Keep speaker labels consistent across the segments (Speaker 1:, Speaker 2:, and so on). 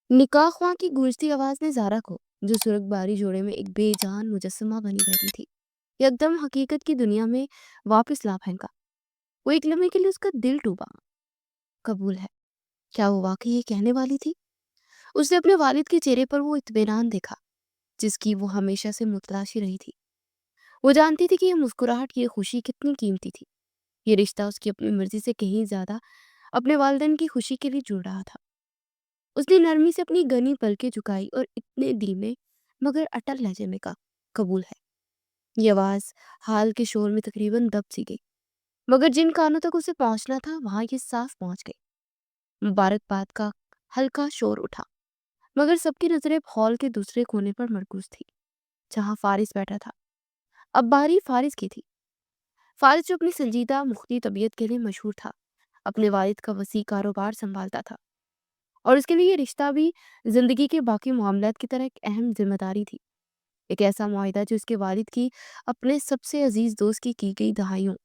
Speaker 1: निकाह ख्वां की गूंजती आवाज ने ज़ारा को, जो सुर्खबारी जोड़े में एक बेजान मुजस्समा बनी बैठी थी, एकदम हकीकत की दुनिया में वापस ला फेंका। वो एक लम्हे के लिए उसका दिल टूटा। कबूल है। क्या वो वाकई ये कहने वाली थी? उसने अपने वालिद के चेहरे पर वो इत्मीनान देखा जिसकी वो हमेशा से मुतलाशी रही थी। वो जानती थी कि ये मुस्कुराहट, ये खुशी कितनी कीमती थी। ये रिश्ता उसकी अपनी मर्जी से कहीं ज्यादा अपने वालिदैन की खुशी के लिए जुड़ रहा था। उसने नरमी से अपनी घनी पलकें झुकाई और इतने धीमे मगर अटल लहजे में कहा, कबूल है। ये आवाज हाल के शोर में तकरीबन दब सी गई, मगर जिन कानों तक उसे पहुंचना था वहां ये साफ पहुंच गई। मुबारकबाद का हल्का शोर उठा, मगर सबकी नजरें हॉल के दूसरे कोने पर मरकूज थी, जहां फारिस बैठा था। अब बारी फारिस की थी। फारिस जो अपनी संजीदा मुख्ती तबीयत के लिए मशहूर था, अपने वालिद का वसी कारोबार संभालता था, और उसके लिए ये रिश्ता भी जिंदगी के बाकी मामलात की तरह एक अहम जिम्मेदारी थी। एक ऐसा मुआहिदा जो उसके वालिद की अपने सबसे अजीज दोस्त की गई दहाइयों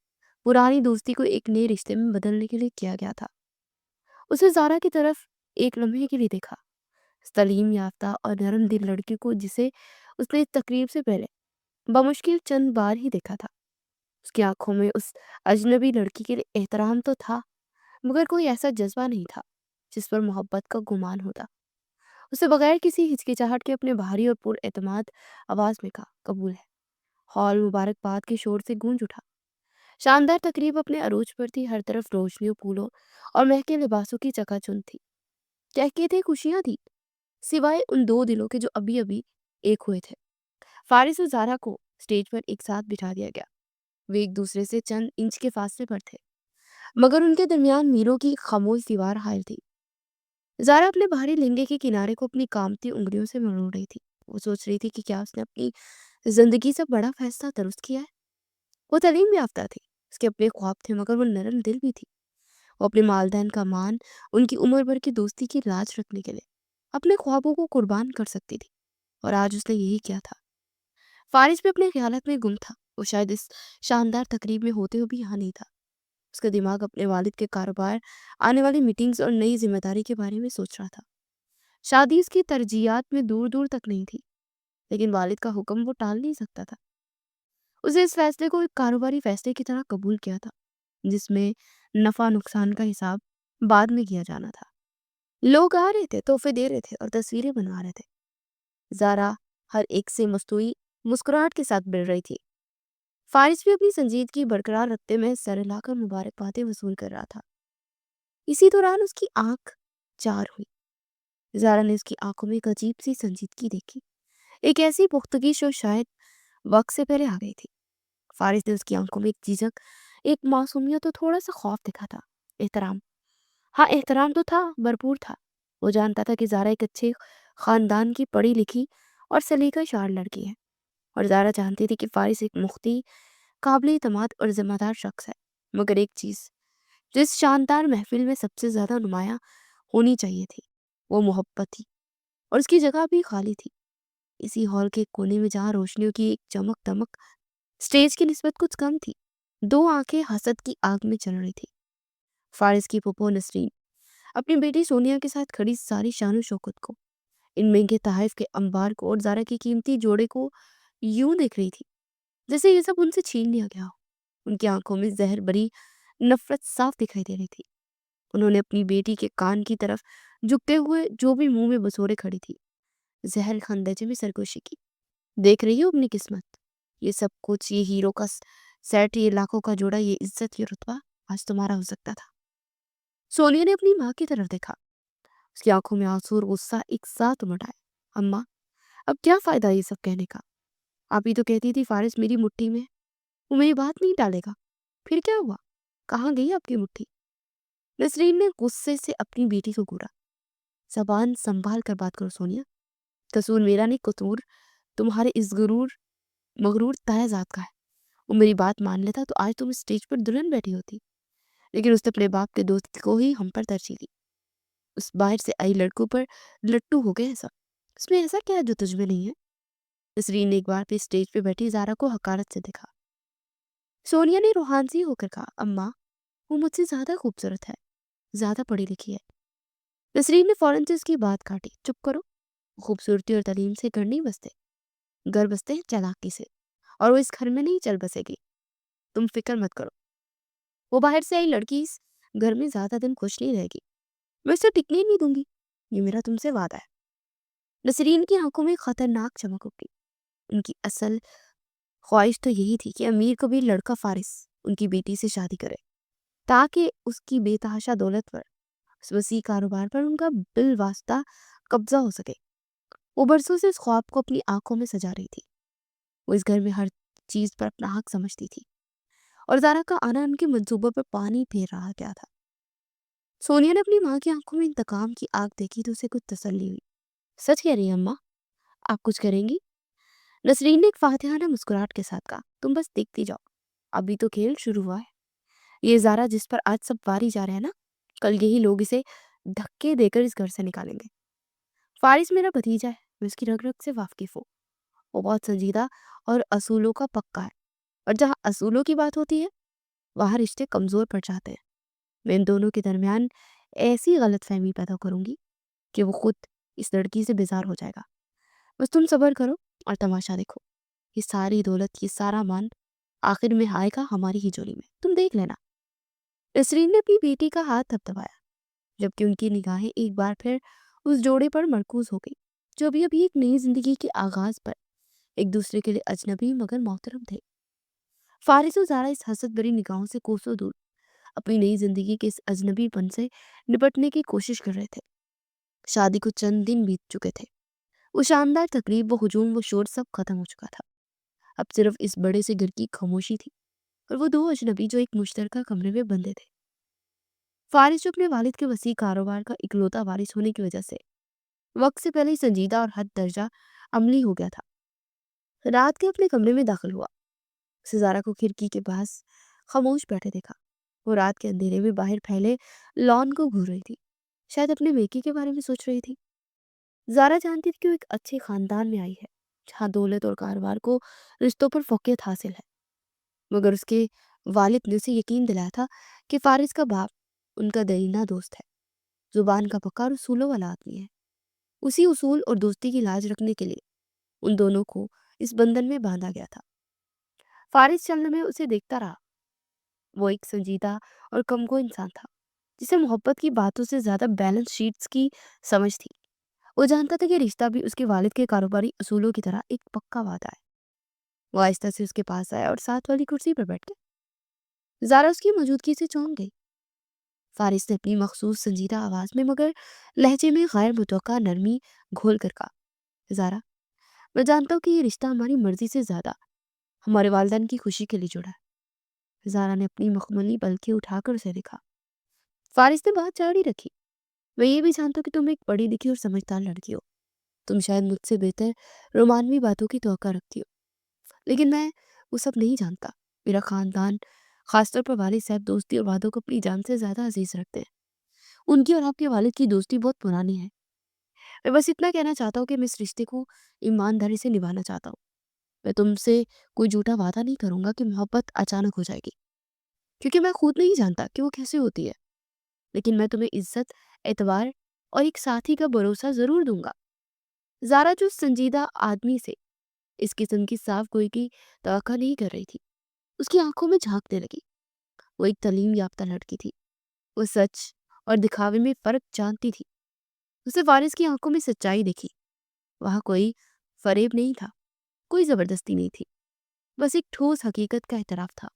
Speaker 1: पुरानी दोस्ती को एक नए रिश्ते में बदलने के लिए किया गया था। उसे ज़ारा की तरफ एक लम्हे के लिए देखा, तलीम याफ्ता और नरम दिल लड़की को जिसे उसने इस तकरीब से पहले बमुश्किल चंद बार ही देखा था। उसकी आंखों में उस अजनबी लड़की के लिए एहतराम तो था, मगर कोई ऐसा जज्बा नहीं था जिस पर मोहब्बत का गुमान होता। उसे बगैर किसी हिचकिचाहट के अपने भारी और पुरएतमाद आवाज में कहा, कबूल है। हॉल मुबारकबाद के शोर से गूंज उठा। शानदार तकरीब अपने अरूज पर थी, हर तरफ रोशनियों, फूलों और महके लिबासों की चकाचौंध थी। कहके थे खुशियां थी, सिवाय उन दो दिलों के जो अभी अभी एक हुए थे। फारिस और ज़ारा को स्टेज पर एक साथ बिठा दिया गया। वे एक दूसरे से चंद इंच के फासले पर थे, मगर उनके दरमियान मीलों की खामोश दीवार हायल थी। ज़ारा अपने भारी लहंगे के किनारे को अपनी कामती उंगलियों से मरोड़ रही थी। वो सोच रही थी कि क्या उसने अपनी जिंदगी से बड़ा फैसला दुरुस्त किया है। वो तालीम याफ्ता थी, उसके अपने ख्वाब थे, मगर वो नरम दिल भी थी। वो अपने मालदान का मान, उनकी उम्र भर की दोस्ती की लाज रखने के लिए अपने ख्वाबों को कुर्बान कर सकती थी, और आज उसने यही किया था। फारिस भी अपने ख्यालात में गुम था। वो शायद इस शानदार तकरीब में होते हुए भी यहाँ नहीं था। उसका दिमाग अपने वालिद के कारोबार, आने वाली मीटिंग्स और नई जिम्मेदारी के बारे में सोच रहा था। शादी उसकी तरजीहात में दूर दूर तक नहीं थी, लेकिन वालिद का हुक्म वो टाल नहीं सकता था। उसे इस फैसले को एक कारोबारी फैसले की तरह कबूल किया था, जिसमें नफा नुकसान का हिसाब बाद में किया जाना था। लोग आ रहे थे, तोहफे दे रहे थे और तस्वीरें बनवा रहे थे। ज़ारा हर एक से मस्तूई मुस्कुराहट के साथ मिल रही थी। फारिस भी अपनी संजीदगी बरकरार रखते में सर हिलाकर मुबारकबादें वसूल कर रहा था। इसी दौरान उसकी आंख चार हुई। ज़ारा ने उसकी आंखों में एक अजीब सी संजीदगी देखी, एक ऐसी पुख्तगी जो शायद वक्त से पहले आ गई थी। फारिस ने उसकी आंखों में एक झिझक, एक मासूमियत तो थोड़ा सा खौफ देखा था। एहतराम, हाँ एहतराम तो था, भरपूर था। वो जानता था कि ज़ारा एक अच्छे खानदान की पढ़ी लिखी और सलीकाशार लड़की है, और ज़ारा जानती थी कि फारिस एक मुख्ती, काबिल एतमाद और जिम्मेदार शख्स है। मगर एक चीज़ जो इस शानदार महफिल में सबसे ज़्यादा नुमायाँ होनी चाहिए थी, वो मोहब्बत थी, और उसकी जगह भी खाली थी। इसी हॉल के कोने में जहाँ रोशनियों की एक चमक दमक स्टेज की निस्बत कुछ कम थी, दो आंखें हसद की आग में चल रही थी। फारिस की फूफो नसरीन अपनी बेटी सोनिया के साथ खड़ी सारी शान शौकत को, इन महंगे तहफ के अंबार को और ज़ारा की कीमती जोड़े को यूं देख रही थी जैसे ये सब उनसे छीन लिया गया हो। उनकी आंखों में जहर भरी नफरत साफ दिखाई दे रही थी। उन्होंने अपनी बेटी के कान की तरफ झुकते हुए जो भी मुंह में बसोरे खड़ी थी, जहर खंदजे में सरगोशी की। देख रही हो अपनी किस्मत, ये सब कुछ, ये हीरो का सेट, ये लाखों का जोड़ा, ये इज्जत, ये रुतबा आज तुम्हारा हो सकता था। सोनिया ने अपनी माँ की तरफ देखा। उसकी आंखों में आंसू और गुस्सा एक साथ उमड़ आए। अम्मा, अब क्या फायदा ये सब कहने का? आप ही तो कहती थी फारिस मेरी मुट्ठी में, वो मेरी बात नहीं टालेगा। फिर क्या हुआ? कहाँ गई आपकी मुट्ठी? नसरीन ने गुस्से से अपनी बेटी को घूरा। जबान संभाल कर बात करो सोनिया। कसूर मेरा नहीं, कसूर तुम्हारे इस मगरूर तायाजाद का है। वो मेरी बात मान लेता तो आज तुम इस स्टेज पर दुल्हन बैठी होती, लेकिन उसने अपने बाप के दोस्त को ही हम पर तरजीह दी। उस बाहर से आई लड़कों पर लट्टू हो गए ऐसा। उसमें ऐसा क्या है जो तुझमें नहीं है? नसरीन ने एक बार फिर स्टेज पे बैठी ज़ारा को हकारत से देखा। सोनिया ने रूहान सी होकर कहा, अम्मा, वो मुझसे ज्यादा खूबसूरत है, ज्यादा पढ़ी लिखी है। नसरीन ने फौरन से उसकी बात काटी। चुप करो, खूबसूरती और तालीम से घर नहीं बसते, घर बसते हैं चालाकी से, और वो इस घर में नहीं चल बसेगी, तुम फिक्र मत करो। वो बाहर से आई लड़की इस घर में ज्यादा दिन खुश नहीं रहेगी, मैं उसे टिकने ही नहीं दूंगी, ये मेरा तुमसे वादा है। नसरीन की आंखों में खतरनाक चमक उठी। उनकी असल ख्वाहिश तो यही थी कि अमीर कबीर लड़का फारिस उनकी बेटी से शादी करे, ताकि उसकी बेतहाशा दौलत पर, उस वसी कारोबार पर उनका बिल वास्ता कब्जा हो सके। वो बरसों से इस ख्वाब को अपनी आंखों में सजा रही थी। वो इस घर में हर चीज पर अपना हक समझती थी, और जारा का आना उनके मंसूबों पर पानी फेर रहा क्या था। सोनिया ने अपनी माँ की आंखों में इंतकाम की आग देखी तो उसे कुछ तसल्ली हुई। सच कह रही है अम्मा, आप कुछ करेंगी? नसरीन ने एक फातिहाना मुस्कुराहट के साथ कहा, तुम बस देखती जाओ, अभी तो खेल शुरू हुआ है। ये जारा जिस पर आज सब वारी जा रहे हैं ना, कल यही लोग इसे धक्के देकर इस घर से निकालेंगे। फारिस मेरा भतीजा है, मैं उसकी रग रग से वाकिफ हूँ। वो बहुत संजीदा और असूलों का पक्का है, और जहाँ असूलों की बात होती है वहाँ रिश्ते कमजोर पड़ जाते हैं। मैं इन दोनों के दरमियान ऐसी गलतफहमी पैदा करूंगी कि वो खुद इस लड़की से बेजार हो जाएगा। बस तुम सब्र करो और तमाशा देखो। ये सारी दौलत, ये सारा मान आखिर में आएगा हमारी ही झोली में, तुम देख लेना। नसरीन ने अपनी बेटी का हाथ थपथपाया, जबकि उनकी निगाहें एक बार फिर उस जोड़े पर मरकूज हो गई, जो अभी अभी एक नई जिंदगी के आगाज पर एक दूसरे के लिए अजनबी मगर मोहतरम थे। फारिस और जारा इस हसद भरी निगाहों से कोसों दूर अपनी नई जिंदगी के इस अजनबीपन से निपटने की कोशिश कर रहे थे। शादी को चंद दिन बीत चुके थे। वो शानदार तकरीब, वो हुजूम, वो शोर सब खत्म हो चुका था। अब सिर्फ इस बड़े से घर की खामोशी थी, और वो दो अजनबी जो एक मुश्तरका कमरे में बंधे थे। फारिस जो अपने वालिद के वसी कारोबार का इकलौता वारिस होने की वजह से वक्त से पहले ही संजीदा और हद दर्जा अमली हो गया था, रात के अपने कमरे में दाखिल हुआ। सिजारा को खिड़की के पास खामोश बैठे देखा। वो रात के अंधेरे में बाहर फैले लॉन को घूर रही थी, शायद अपने मेकी के बारे में सोच रही थी। जारा जानती थी कि वो एक अच्छे खानदान में आई है, जहाँ दौलत और कारोबार को रिश्तों पर फोकियत हासिल है, मगर उसके वालिद ने उसे यकीन दिलाया था कि फारिस का बाप उनका दरीना दोस्त है, जुबान का पक्का और उसूलों वाला आदमी है। उसी उसूल और दोस्ती की लाज रखने के लिए उन दोनों को इस बंधन में बांधा गया था। फारिस चलने में उसे देखता रहा। वो एक संजीदा और कमगो इंसान था, जिसे मोहब्बत की बातों से ज्यादा बैलेंस शीट्स की समझ थी। वो जानता था कि रिश्ता भी उसके वालिद के कारोबारी असूलों की तरह एक पक्का वादा है। वो आहिस्ता से उसके पास आया और साथ वाली कुर्सी पर बैठ गया। जारा उसकी मौजूदगी से चौंक गई। फारिस ने अपनी मखसूस संजीदा आवाज में मगर लहजे में गैर मुतवक्का नरमी घोल कर कहा, जारा, मैं जानता हूँ कि ये रिश्ता हमारी मर्जी से ज्यादा हमारे वालिदैन की खुशी के लिए जुड़ा है। जारा ने अपनी मखमली पलकें उठाकर उसे देखा। फारिस ने बात जारी रखी, मैं ये भी जानता हूँ कि तुम एक पढ़ी लिखी और समझदार लड़की हो। तुम शायद मुझसे बेहतर रोमानवी बातों की तवक्का रखती हो, लेकिन मैं वो सब नहीं जानता। मेरा खानदान, खासतौर पर वालिद साहब, दोस्ती और वादों को अपनी जान से ज्यादा अजीज रखते हैं। उनकी और आपके वालिद की दोस्ती बहुत पुरानी है। मैं बस इतना कहना चाहता हूँ कि मैं इस रिश्ते को ईमानदारी से निभाना चाहता हूँ। मैं तुमसे कोई झूठा वादा नहीं करूंगा कि मोहब्बत अचानक हो जाएगी, क्योंकि मैं खुद नहीं जानता कि वो कैसे होती है। लेकिन मैं तुम्हें इज्जत, एतबार और एक साथी का भरोसा जरूर दूंगा। जारा जो संजीदा आदमी से इस किस्म की साफ गोई की तवक्का नहीं कर रही थी, उसकी आंखों में झांकने लगी। वो एक तालीम याफ्ता लड़की थी। वो सच और दिखावे में फर्क जानती थी। उसे वारिस की आंखों में सच्चाई दिखी। वहां कोई फरेब नहीं था, कोई जबरदस्ती नहीं थी, बस एक ठोस हकीकत का एतराफ था।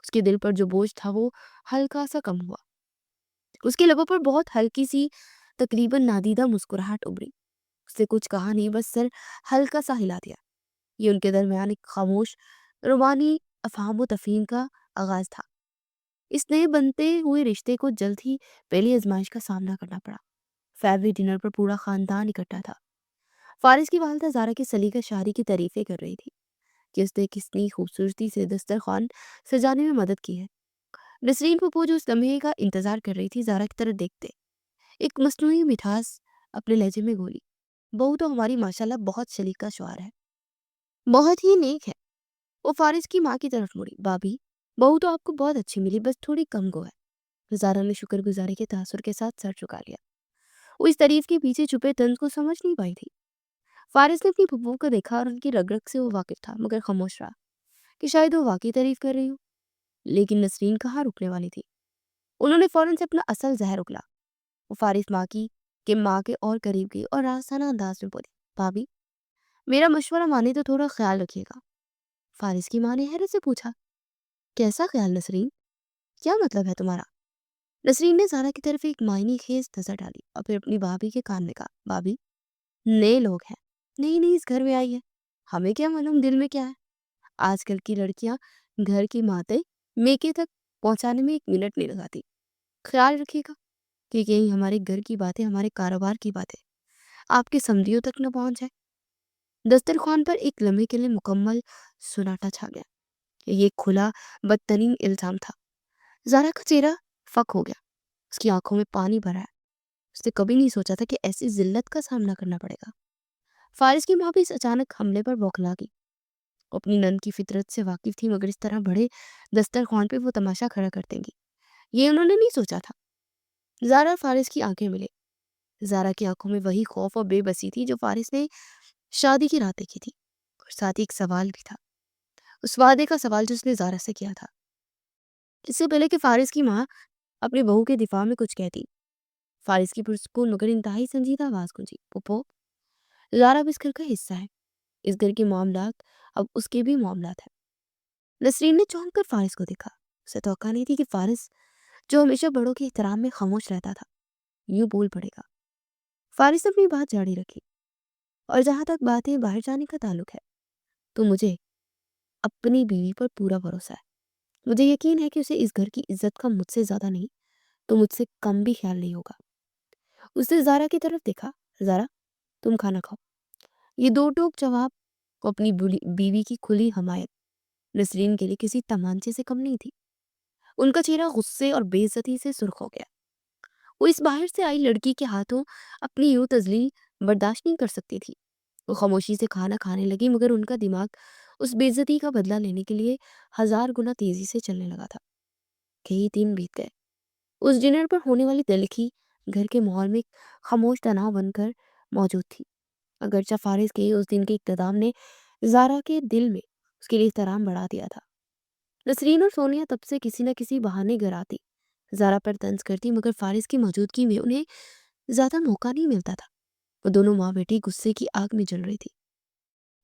Speaker 1: उसके दिल पर जो बोझ था वो हल्का सा कम हुआ। उसके लबों पर बहुत हल्की सी, तकरीबन नादीदा मुस्कुराहट उभरी। उससे कुछ कहा नहीं, बस सर हल्का सा हिला दिया। ये उनके दरमियान एक खामोश रुबानी अफहाम तफहीम का आगाज था। इस नए बनते हुए रिश्ते को जल्द ही पहली आजमाइश का सामना करना पड़ा। फैमिली डिनर पर पूरा खानदान इकट्ठा था। फारिस की वालदा जारा की सलीका शारी की तारीफें कर रही थी कि उसने कितनी खूबसूरती से दस्तरखान सजाने में मदद की है। नसरीन पप्पू जो उस लम्हे का इंतजार कर रही थी, जारा की तरफ देखते एक मस्नूई मिठास अपने लहजे में घोली, बहू तो हमारी माशाल्लाह बहुत सलीका शुआर है, बहुत ही नेक है। वो फारिस की माँ की तरफ मुड़ी, भाभी, बहू तो आपको बहुत अच्छी मिली, बस थोड़ी कम गो है। जारा ने शुक्रगुजारी के तासुर के साथ सर झुका लिया। वो इस तारीफ के पीछे छुपे तंज को समझ नहीं पाई थी। फारिस ने अपनी फुप्पो को देखा और उनकी रग रग से वो वाकिफ था, मगर खामोश रहा कि शायद वो वाकई तारीफ कर रही हो। लेकिन नसरीन कहाँ रुकने वाली थी। उन्होंने फौरन से अपना असल जहर उगला। वो फारिस माँ के और करीब गई और रास्ताना अंदाज में बोली, भाभी, मेरा मशवरा माने तो थोड़ा ख्याल रखिएगा। फारिस की माँ ने हैरत से पूछा, कैसा ख्याल नसरीन? क्या मतलब है तुम्हारा? नसरीन ने ज़ारा की तरफ एक मायनी खेज नजर डाली और फिर अपनी भाभी के कान में कहा, भाभी, नए लोग हैं, नई नई इस घर में आई है, हमें क्या मालूम दिल में क्या है। आजकल की लड़कियां घर की माते मेके तक पहुंचाने में 1 मिनट नहीं लगाती। ख्याल रखिएगा कि कहीं हमारे घर की बातें, हमारे कारोबार की बातें आपके समझियों तक न पहुंच जाए। दस्तरखान पर एक लम्हे के लिए मुकम्मल सुनाटा छा गया। ये खुला बदतरीन इल्जाम था। ज़ारा का चेहरा फक हो गया, उसकी आंखों में पानी भरा है। उसने कभी नहीं सोचा था कि ऐसी जिल्लत का सामना करना पड़ेगा। फारिस की माँ भी इस अचानक हमले पर बौखला गई। वो अपनी नंद की फितरत से वाकिफ थी, मगर इस तरह बड़े दस्तरखान पे वो तमाशा खड़ा कर देंगी, ये उन्होंने नहीं सोचा था। ज़ारा और फारिस की आंखें मिले। ज़ारा की आंखों में वही खौफ और बेबसी थी जो फारिस ने शादी की रात देखी थी, और साथ ही एक सवाल भी था, उस वादे का सवाल जो उसने ज़ारा से किया था। इससे पहले कि फारिस की माँ अपनी बहू के दिफा में कुछ कहती, फारिस की पुरस्कून मगर इंतहाई संजीदा आवाज गूंजी, पुप्पो, ज़ारा अब इस घर का हिस्सा है। इस घर के मामलात अब उसके भी मामलात हैं। नसरीन ने चौंक कर फारिस को देखा। उसे तौका नहीं थी कि फारिस, जो हमेशा बड़ों के एहतराम में खामोश रहता था, यूं बोल पड़ेगा। फारिस ने अपनी बात जारी रखी, और जहां तक बातें बाहर जाने का ताल्लुक है, तो मुझे अपनी बीवी पर पूरा भरोसा है। मुझे यकीन है कि उसे इस घर की इज्जत का मुझसे ज्यादा नहीं तो मुझसे कम भी ख्याल नहीं होगा। उसने ज़ारा की तरफ देखा। ज़ारा, तुम खाना खाओ। ये दो टोक जवाब को अपनी बीवी की खुली हमायत नसरीन के लिए किसी तमांचे से कम नहीं थी। उनका चेहरा गुस्से और बेइज्जती से सुर्ख हो गया। वो इस बाहर से आई लड़की के हाथों अपनी यूं तजलील बर्दाश्त नहीं कर सकती थी। वो खामोशी से खाना खाने लगी, मगर उनका दिमाग उस बेइज्जती का बदला लेने के लिए 1000 गुना तेजी से चलने लगा था। कई दिन बीत गए। उस डिनर पर होने वाली तलखी घर के माहौल में एक खामोश तनाव बनकर मौजूद थी। अगरचे फारिस के उस दिन के इक़्तिदाम ने ज़ारा के दिल में उसके लिए एहतराम बढ़ा दिया था। नसरीन और सोनिया तब से किसी न किसी बहाने घर आती, ज़ारा पर तंज करती, मगर फारिस की मौजूदगी में उन्हें ज़्यादा मौका नहीं मिलता था। वो दोनों माँ बेटी गुस्से की आग में जल रही थी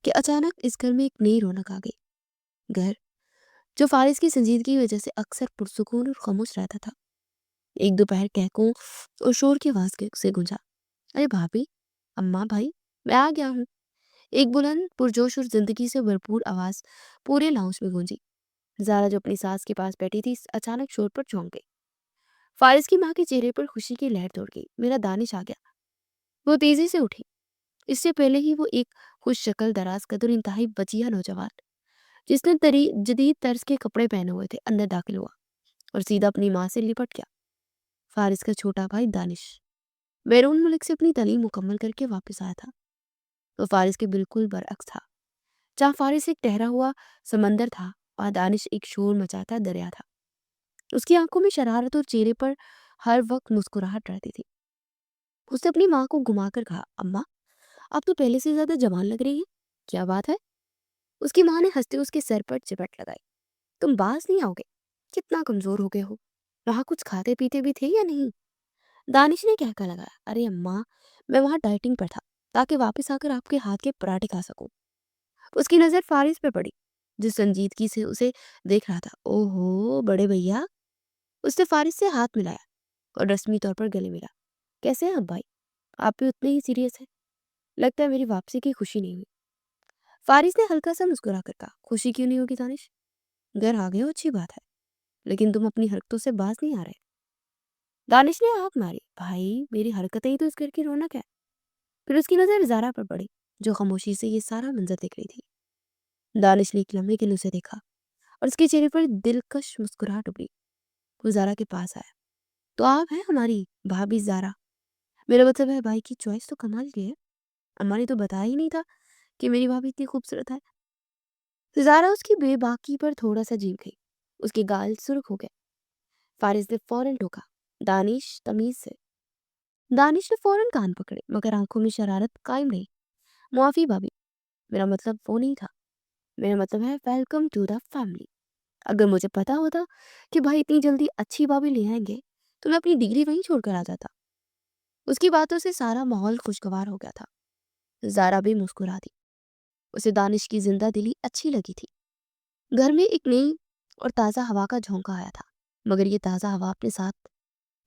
Speaker 1: कि अचानक इस घर में एक नई रौनक आ गई। घर जो फारिस की संजीदगी की वजह से अक्सर पुरसुकून और खामोश रहता था, एक दोपहर कहकों और शोर की आवाज से गूंजा, अरे भाभी, अम्मा, भाई, मैं आ गया हूँ। एक बुलंद पुरजोश और जिंदगी से भरपूर आवाज पूरे लाउंज में गूंजी। ज़ारा जो अपनी सास के पास बैठी थी, इस अचानक शोर पर चौंक गई। फारिस की माँ के चेहरे पर खुशी की लहर दौड़ गई। मेरा दानिश आ गया। वो तेजी से उठी। इससे पहले ही वो एक खुश शक्ल, दराज कद और इंतहाई बचिया नौजवान, जिसने जदीद तर्ज के कपड़े पहने हुए थे, अंदर दाखिल हुआ और सीधा अपनी माँ से लिपट गया। फारिस का छोटा भाई दानिश बैरून मुल्क से अपनी तालीम मुकम्मल करके वापस आया था। वो फारिस के बिल्कुल बरअक्स था। जहाँ फारिस एक ठहरा हुआ समंदर था, वहाँ दानिश एक शोर मचाता दरिया था। उसकी आंखों में शरारत और चेहरे पर हर वक्त मुस्कुराहट रहती थी। उसने अपनी माँ को घुमाकर कहा, अम्मा, आप तो पहले से ज्यादा जवान लग रही हैं। क्या बात है? उसकी माँ ने हंसते उसके सर पर चिपट लगाई। तुम बाज नहीं आओगे? कितना कमजोर हो गए हो। वहाँ कुछ खाते पीते भी थे या नहीं? दानिश ने कहकर लगाया, अरे अम्मा, मैं वहाँ डाइटिंग पर था, ताकि वापस आकर आपके हाथ के पराठे खा सकूं। उसकी नजर फारिस पे पड़ी, जो संजीदगी से उसे देख रहा था। ओहो बड़े भैया। उसने फारिस से हाथ मिलाया और रस्मी तौर पर गले मिला। कैसे हैं आप भाई? आप भी उतने ही सीरियस हैं। लगता है मेरी वापसी की खुशी नहीं हुई। फारिस ने हल्का सा मुस्कुरा कर कहा, खुशी क्यों नहीं होगी दानिश? घर आ गए हो अच्छी बात है, लेकिन तुम अपनी हरकतों से बाज नहीं आ रहे। दानिश ने आंख मारी। भाई, मेरी हरकतें ही तो इस घर की रौनक है। फिर उसकी नजर ज़ारा पर पड़ी, जो खामोशी से ये सारा मंजर देख रही थी। दानिश ने एक लम्हे के लिए उसे देखा और उसके चेहरे पर दिलकश मुस्कुराहट उभरी। वो ज़ारा के पास आया। तो आप हैं हमारी भाभी ज़ारा? मेरा मतलब है, भाई की चॉइस तो कमाल की है। अम्मा ने तो बताया ही नहीं था कि मेरी भाभी इतनी खूबसूरत है। ज़ारा उसकी बेबाकी पर थोड़ा सा जीव गई। उसके गाल सुर्ख हो गए। फारिस ने फौरन टोका, दानिश, तमीज से। दानिश ने फौरन कान पकड़े, मगर आंखों में शरारत कायम रही। मुआफी भाभी, मेरा मतलब वो नहीं था। मेरा मतलब है वेलकम टू द फैमिली। अगर मुझे पता होता कि भाई इतनी जल्दी अच्छी भाभी ले आएंगे, तो मैं अपनी डिग्री वहीं छोड़कर आ जाता। उसकी बातों से सारा माहौल खुशगवार हो गया था। ज़ारा भी मुस्कुरा दी। उसे दानिश की जिंदा दिली अच्छी लगी थी। घर में एक नई और ताज़ा हवा का झोंका आया था, मगर ये ताज़ा हवा अपने साथ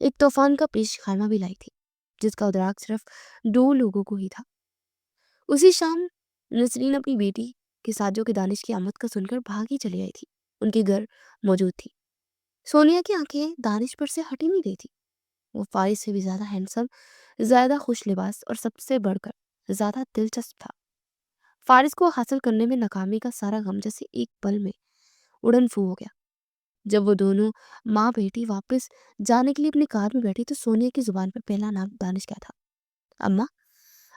Speaker 1: एक तूफान का पेश खाना भी लाई थी, जिसका उद्राक सिर्फ 2 लोगों को ही था। उसी शाम नसरीन अपनी बेटी के साजों के दानिश की आमद का सुनकर भागी चली आई थी। उनके घर मौजूद थी। सोनिया की आंखें दानिश पर से हटी नहीं रही थी। वो फारिस से भी ज्यादा हैंडसम, ज्यादा खुश लिबास और सबसे बढ़कर ज्यादा दिलचस्प था। फारिस को हासिल करने में नाकामी का सारा गम जैसे एक पल में उड़न फू हो गया। जब वो दोनों माँ बेटी वापस जाने के लिए अपनी कार में बैठी, तो सोनिया की जुबान पर पहला नाम दानिश क्या था। अम्मा,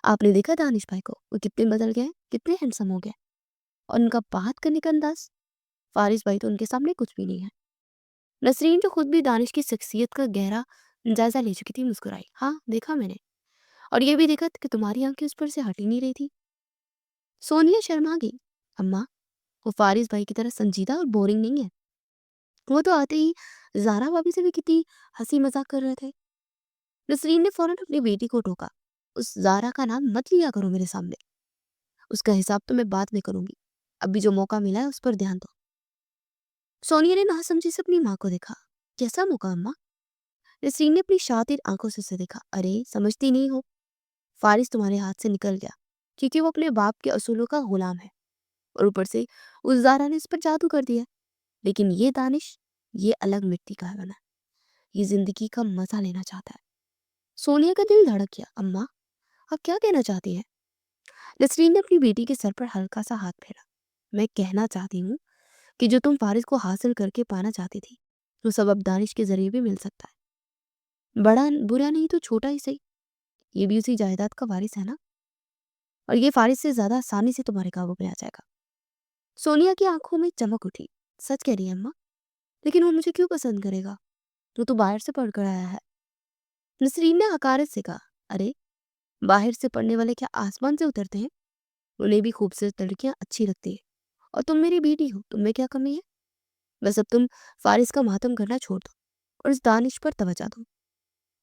Speaker 1: आपने देखा दानिश भाई को, वो कितने बदल गए, कितने हैंडसम हो गए। और उनका बात करने का अंदाज, फारिस भाई तो उनके सामने कुछ भी नहीं है। नसरीन, जो खुद भी दानिश की शख्सियत का गहरा जायजा ले चुकी थी, मुस्कुराई। हाँ, देखा मैंने। और ये भी देखा कि तुम्हारी आंखें उस पर से हट ही नहीं रही थी। सोनिया शर्मा गई। अम्मा, वो फारिस भाई की तरह संजीदा और बोरिंग नहीं है। वो तो आते ही ज़ारा भाभी से भी कितनी हंसी मजाक कर रहे थे। नसरीन ने फौरन अपनी बेटी को टोका। उस ज़ारा का नाम मत लिया करो मेरे सामने। उसका हिसाब तो मैं बाद में करूंगी। अभी जो मौका मिला है उस पर ध्यान दो। सोनिया ने नासमझी से अपनी माँ को देखा। कैसा मौका अम्मा? नसरीन ने अपनी शातिर आंखों से उसे देखा। अरे, समझती नहीं हो। फारिस तुम्हारे हाथ से निकल गया क्योंकि वो अपने बाप के असूलों का गुलाम है, और ऊपर से उस ज़ारा ने इस पर जादू कर दिया। लेकिन ये दानिश, ये अलग मिट्टी का बना है। ये जिंदगी का मजा लेना चाहता है। सोनिया का दिल धड़क गया। अम्मा, आप क्या कहना चाहती हैं? नसरीन ने अपनी बेटी के सर पर हल्का सा हाथ फेरा। मैं कहना चाहती हूँ कि जो तुम फारिस को हासिल करके पाना चाहती थी, वो सब अब दानिश के जरिए भी मिल सकता है। बड़ा बुरा नहीं तो छोटा ही सही, ये भी उसी जायदाद का वारिस है ना। और ये फारिस से ज्यादा आसानी से तुम्हारे काबू में आ जाएगा। सोनिया की आंखों में चमक उठी। सच कह रही है अम्मा? लेकिन वो मुझे क्यों पसंद करेगा? वो तो बाहर से पढ़कर आया है। नसरीन ने हकारत से कहा। अरे, बाहर से पढ़ने वाले क्या आसमान से उतरते हैं? उन्हें भी खूबसूरत लड़कियां अच्छी लगती है। और तुम मेरी बेटी हो, तुम में क्या कमी है? बस अब तुम फारिस का मातम करना छोड़ दो और इस दानिश पर तवज्जो दो।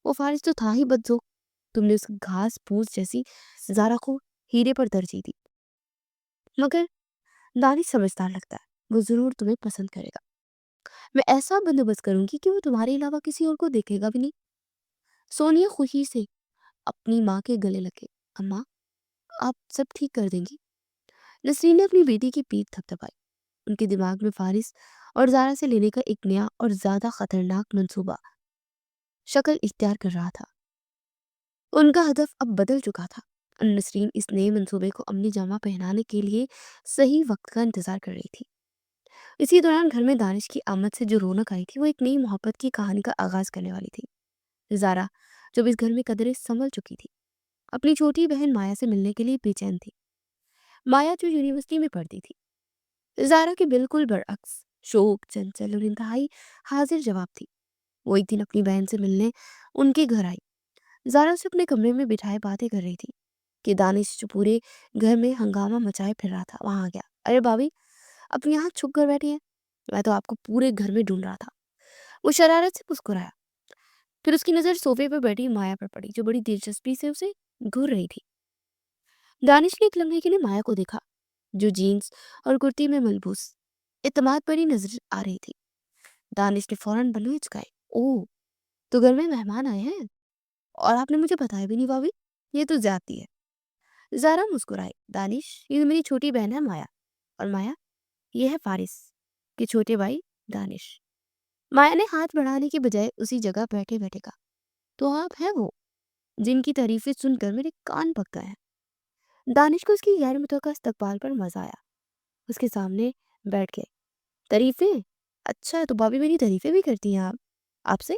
Speaker 1: वो फारिस तो था ही बदजोक। तुमने उस घास फूस जैसी ज़ारा को हीरे पर तरजीह दी। मगर दानिश समझदार लगता है, वो जरूर तुम्हें पसंद करेगा। मैं ऐसा बंदोबस्त करूंगी कि वो तुम्हारे अलावा किसी और को देखेगा भी नहीं। सोनिया खुशी से अपनी माँ के गले लगे। अम्मा, आप सब ठीक कर देंगी? नसरीन ने अपनी बेटी की पीठ थपथपाई। उनके दिमाग में फारिस और ज़ारा से लेने का एक नया और ज्यादा खतरनाक मंसूबा शक्ल इख्तियार कर रहा था। उनका हदफ अब बदल चुका था। नसरीन इस नए मंसूबे को अपनी जामा पहनाने के लिए सही वक्त का इंतजार कर रही थी। इसी दौरान घर में दानिश की आमद से जो रौनक आई थी, वो एक नई मोहब्बत की कहानी का आगाज करने वाली थी। ज़ारा, जब इस घर में कदरें संभल चुकी थी, अपनी छोटी बहन माया से मिलने के लिए बेचैन थी। माया जो यूनिवर्सिटी में पढ़ती थी, ज़ारा के बिल्कुल बरअक्स शोक, चंचल और इंतहाई हाजिर जवाब थी। वो एक दिन अपनी बहन से मिलने उनके घर आई। ज़ारा उसे अपने कमरे में बिठाए बातें कर रही थी कि दानिश, जो पूरे घर में हंगामा मचाए फिर रहा था, वहां आ गया। अरे भाभी, अपनी यहाँ छुप कर बैठी है, मैं तो आपको पूरे घर में ढूंढ रहा था। वो शरारत से मुस्कुराया। फिर उसकी नजर सोफे पर बैठी माया पर पड़ी, जो बड़ी दिलचस्पी से उसे घूर रही थी। दानिश ने एक लम्हे के लिए माया को देखा, जो जीन्स और कुर्ती में मलबूस इत्तेमाद भरी नजर आ रही थी। दानिश ने फौरन बलून चुकाए। ओह, तो घर में मेहमान आए हैं और आपने मुझे बताया भी नहीं भाभी, ये तो ज्यादती है। ज़ारा मुस्कुराई। दानिश, ये तो मेरी छोटी बहन है माया। और माया, ये है फारिस के छोटे भाई दानिश। माया ने हाथ बढ़ाने के बजाय उसी जगह बैठे बैठे कहा। तो आप हैं वो जिनकी तारीफें सुनकर मेरे कान पक गए हैं। दानिश को उसकी गैर मुतवक्का इस्तकबाल पर मजा आया। उसके सामने बैठ गए। तारीफें? अच्छा, तो भाभी मेरी तारीफें भी करती हैं आप? आपसे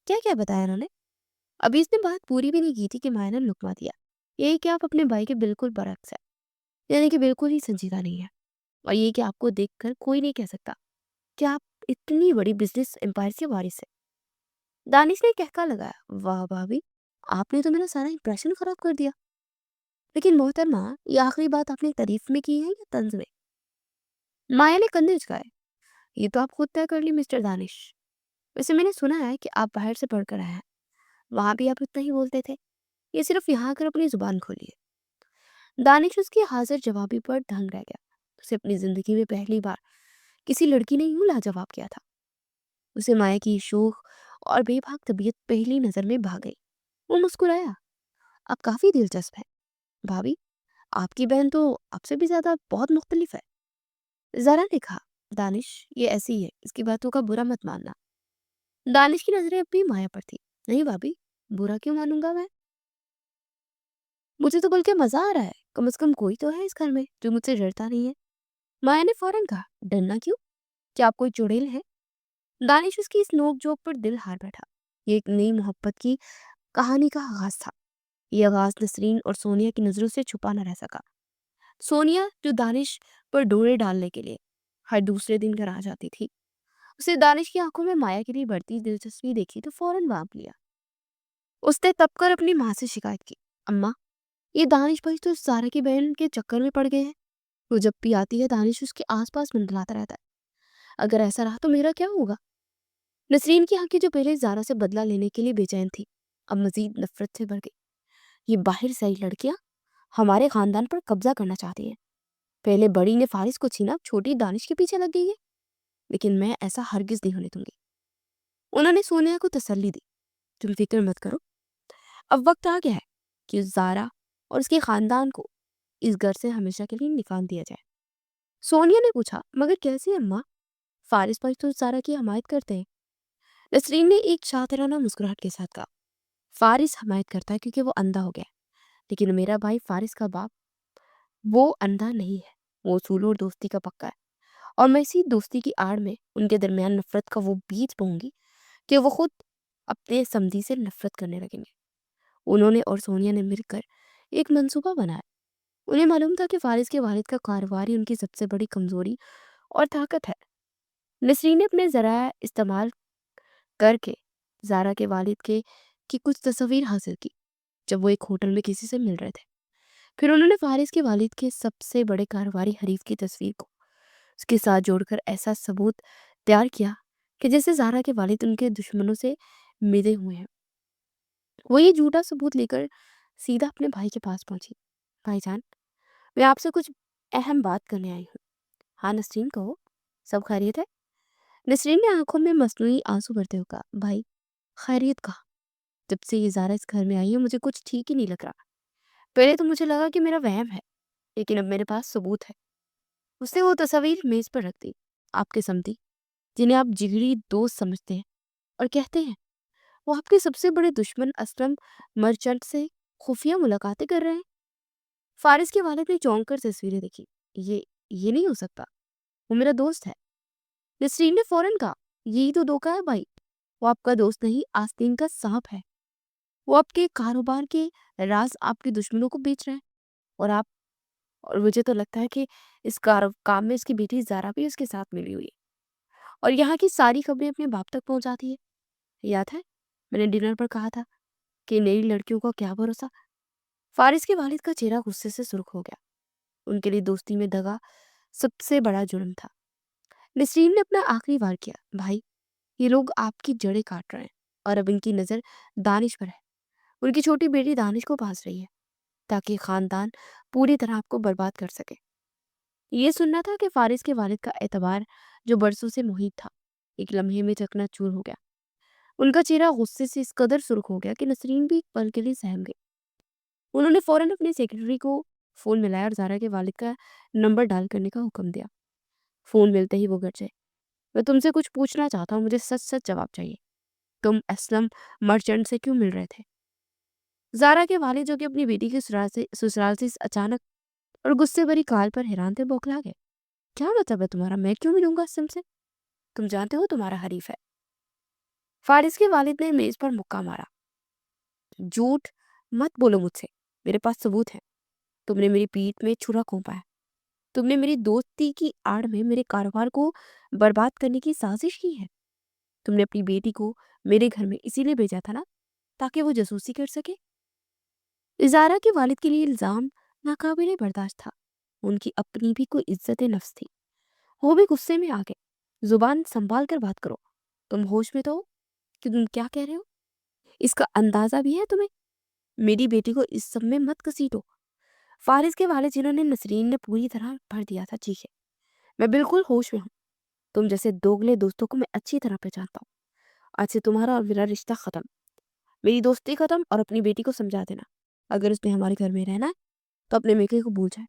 Speaker 1: क्या क्या बताया उन्होंने? अभी इसने बात पूरी भी नहीं की थी कि माया ने लुकमा दिया। यही कि आप अपने भाई के बिल्कुल बरक्स है, यानी कि बिल्कुल ही संजीदा नहीं है। और ये कि आपको देखकर कोई नहीं कह सकता कि आप इतनी बड़ी बिजनेस एम्पायर के वारिस है। दानिश ने कहका लगाया। वाह भाभी, آپ نے تو میرا سارا امپریشن خراب کر دیا۔ لیکن محترمہ، یہ آخری بات آپ نے تعریف میں کی ہے یا طنز میں؟ مایا نے کندھے اچکائے۔ یہ تو آپ خود طے کر لی مسٹر دانش۔ ویسے میں نے سنا ہے کہ آپ باہر سے پڑھ کر آئے ہیں، وہاں بھی آپ اتنا ہی بولتے تھے، یہ صرف یہاں کر اپنی زبان کھولیے۔ دانش اس کی حاضر جوابی پر دھنگ رہ گیا۔ اسے اپنی زندگی میں پہلی بار کسی لڑکی نے یوں لاجواب کیا تھا۔ اسے مایا کی شوخ اور بے باک طبیعت پہلی نظر میں بھا گئی۔ وہ مسکرایا۔ آپ کافی دلچسپ ہیں بھابھی، آپ کی بہن تو آپ سے بھی زیادہ بہت مختلف ہے۔ ذرا نے کہا، دانش یہ ایسی ہے، اس کی باتوں کا برا مت ماننا۔ دانش کی نظریں اب بھی مایا پر تھی۔ نہیں بھابھی، برا کیوں مانوں گا میں؟ مجھے تو بلکہ مزہ آ رہا ہے، کم از کم کوئی تو ہے اس گھر میں جو مجھ سے ڈرتا نہیں ہے۔ مایا نے فوراً کہا، ڈرنا کیوں؟ کیا آپ کوئی چڑیل ہے؟ دانش اس کی اس نوک جھوک پر دل ہار بیٹھا۔ یہ ایک نئی محبت کی کہانی کا آغاز تھا۔ یہ آغاز نسرین اور سونیا کی نظروں سے چھپا نہ رہ سکا۔ سونیا جو دانش پر ڈورے ڈالنے کے لیے ہر دوسرے دن گھر آ جاتی تھی، اسے دانش کی آنکھوں میں مایا کے لیے بڑھتی دلچسپی دیکھی تو فوراً بانپ لیا۔ اس نے تب کر اپنی ماں سے شکایت کی، اماں یہ دانش بھائی تو سارا کی بہن کے چکر میں پڑ گئے ہیں، وہ جب بھی آتی ہے دانش اس کے آس پاس منڈلاتا رہتا ہے، اگر ایسا رہا تو میرا کیا ہوگا؟ نسرین کی آنکھیں جو پہلے زارا سے بدلہ لینے کے لیے بے چین تھی، اب مزید نفرت سے بھر گئی۔ یہ باہر سے آئی لڑکیاں ہمارے خاندان پر قبضہ کرنا چاہتی ہیں۔ پہلے بڑی نے فارس کو چھینا، اب چھوٹی دانش کے پیچھے لگ گئی ہے، لیکن میں ایسا ہرگز نہیں ہونے دوں گی۔ انہوں نے سونیا کو تسلی دی، تم فکر مت کرو، اب وقت آ گیا ہے کہ زارا اور اس کے خاندان کو اس گھر سے ہمیشہ کے لیے نکال دیا جائے۔ سونیا نے پوچھا، مگر کیسے اماں؟ فارس بھائی تو زارا کی حمایت کرتے ہیں۔ نسرین نے ایک شاطرانہ مسکراہٹ کے ساتھ کہا، فارس حمایت کرتا ہے کیونکہ وہ اندھا ہو گیا ہے، لیکن میرا بھائی فارس کا باپ وہ اندھا نہیں ہے، وہ اصول اور دوستی کا پکا ہے، اور میں اسی دوستی کی آڑ میں ان کے درمیان نفرت کا وہ بیج بوں گی کہ وہ خود اپنے سمدھی سے نفرت کرنے لگیں گے۔ انہوں نے اور سونیا نے مل کر ایک منصوبہ بنایا۔ انہیں معلوم تھا کہ فارس کے والد کا کاروبار ہی ان کی سب سے بڑی کمزوری اور طاقت ہے۔ نسرین نے اپنے ذرائع استعمال کر کے زارا کے والد کے کی کچھ تصاویر حاصل کی جب وہ ایک ہوٹل میں کسی سے مل رہے تھے۔ پھر انہوں نے فارس کے والد کے سب سے بڑے کاروباری حریف کی تصویر کو اس کے ساتھ جوڑ کر ایسا ثبوت تیار کیا کہ جیسے زارا کے والد ان کے دشمنوں سے ملے ہوئے ہیں۔ وہ یہ جھوٹا ثبوت لے کر سیدھا اپنے بھائی کے پاس پہنچی۔ بھائی جان، میں آپ سے کچھ اہم بات کرنے آئی ہوں۔ ہاں نسرین کہو، سب خیریت ہے؟ نسرین نے آنکھوں میں مصنوعی آنسو بھرتے ہوئے کہا، بھائی خیریت کہا، جب سے یہ زارا اس گھر میں آئی ہے مجھے کچھ ٹھیک ہی نہیں لگ رہا۔ پہلے تو مجھے لگا کہ میرا وہم ہے، لیکن اب میرے پاس ثبوت ہے۔ اس نے وہ تصاویر میز پر رکھ دی۔ آپ کے سمدھی جنہیں آپ جگری دوست سمجھتے ہیں اور کہتے ہیں، وہ آپ کے سب سے بڑے دشمن اسلم مرچنٹ سے خفیہ ملاقاتیں کر رہے ہیں۔ فارس کے والد نے چونک کر تصویریں دیکھی۔ یہ نہیں ہو سکتا، وہ میرا دوست ہے۔ نسرین نے فوراً کہا، یہی تو دھوکہ ہے بھائی، وہ آپ کا دوست نہیں، آستین کا سانپ ہے۔ وہ آپ کے کاروبار کے راز آپ کے دشمنوں کو بیچ رہے ہیں، اور مجھے تو لگتا ہے کہ اس کام میں اس کی بیٹی زارا بھی اس کے ساتھ ملی ہوئی ہے، اور یہاں کی ساری خبریں اپنے باپ تک پہنچاتی ہے۔ یاد ہے میں نے ڈنر پر کہا تھا کہ نئی لڑکیوں کا کیا بھروسہ؟ فارس کے والد کا چہرہ غصے سے سرخ ہو گیا۔ ان کے لیے دوستی میں دغا سب سے بڑا جرم تھا۔ نسرین نے اپنا آخری وار کیا، بھائی یہ لوگ آپ کی جڑیں کاٹ رہے ہیں، اور اب ان کی نظر دانش پر ہے۔ ان کی چھوٹی بیٹی دانش کو پاس رہی ہے تاکہ خاندان پوری طرح آپ کو برباد کر سکے۔ یہ سننا تھا کہ فارس کے والد کا اعتبار جو برسوں سے محیط تھا ایک لمحے میں چکنا چور ہو گیا۔ ان کا چہرہ غصے سے اس قدر سرخ ہو گیا کہ نسرین بھی ایک پل کے لیے سہم گئی۔ انہوں نے فوراً اپنے سیکرٹری کو فون ملایا اور زارا کے والد کا نمبر ڈال کرنے کا حکم دیا۔ فون ملتے ہی وہ گھر جائے۔ میں تم سے کچھ پوچھنا چاہتا ہوں، مجھے سچ سچ جواب چاہیے، تم اسلم مرچنٹ سے کیوں مل رہے تھے؟ زارا کے والد جو کہ اپنی بیٹی کے سسرال سے اس اچانک اور غصے بھری کال پر حیران تھے، بوکھلا گئے۔ کیا مطلب ہے تمہارا؟ میں کیوں ملوں گا اسلم سے؟ تم جانتے ہو تمہارا حریف ہے۔ فارس کے والد نے میز پر مکہ مارا۔ جھوٹ مت بولو مجھ سے، میرے پاس ثبوت ہے۔ تم نے میری پیٹھ میں چھرا گھونپا ہے، تم نے میری دوستی کی آڑ میں میرے کاروبار کو برباد کرنے کی سازش کی ہے۔ تم نے اپنی بیٹی کو میرے گھر میں اسی لیے بھیجا تھا نا تاکہ وہ جاسوسی کر سکے؟ زارا کے والد کے لیے الزام ناقابل برداشت تھا۔ ان کی اپنی بھی کوئی عزت نفس تھی۔ وہ بھی غصے میں آ گئے۔ زبان سنبھال کر بات کرو، تم ہوش میں تو ہو کہ تم کیا کہہ رہے ہو؟ اس کا اندازہ بھی ہے تمہیں؟ میری بیٹی کو اس سب میں مت گھسیٹو۔ فارس کے والد جنہوں نے نسرین نے پوری طرح بھر دیا تھا چیخے۔ میں بالکل ہوش میں ہوں۔ تم جیسے دوگلے دوستوں کو میں اچھی طرح پہچانتا ہوں۔ آج سے تمہارا اور میرا رشتہ ختم، میری دوستی ختم، اور اپنی بیٹی کو سمجھا دینا اگر اس نے ہمارے گھر میں رہنا ہے تو اپنے میکے کو بھول جائے۔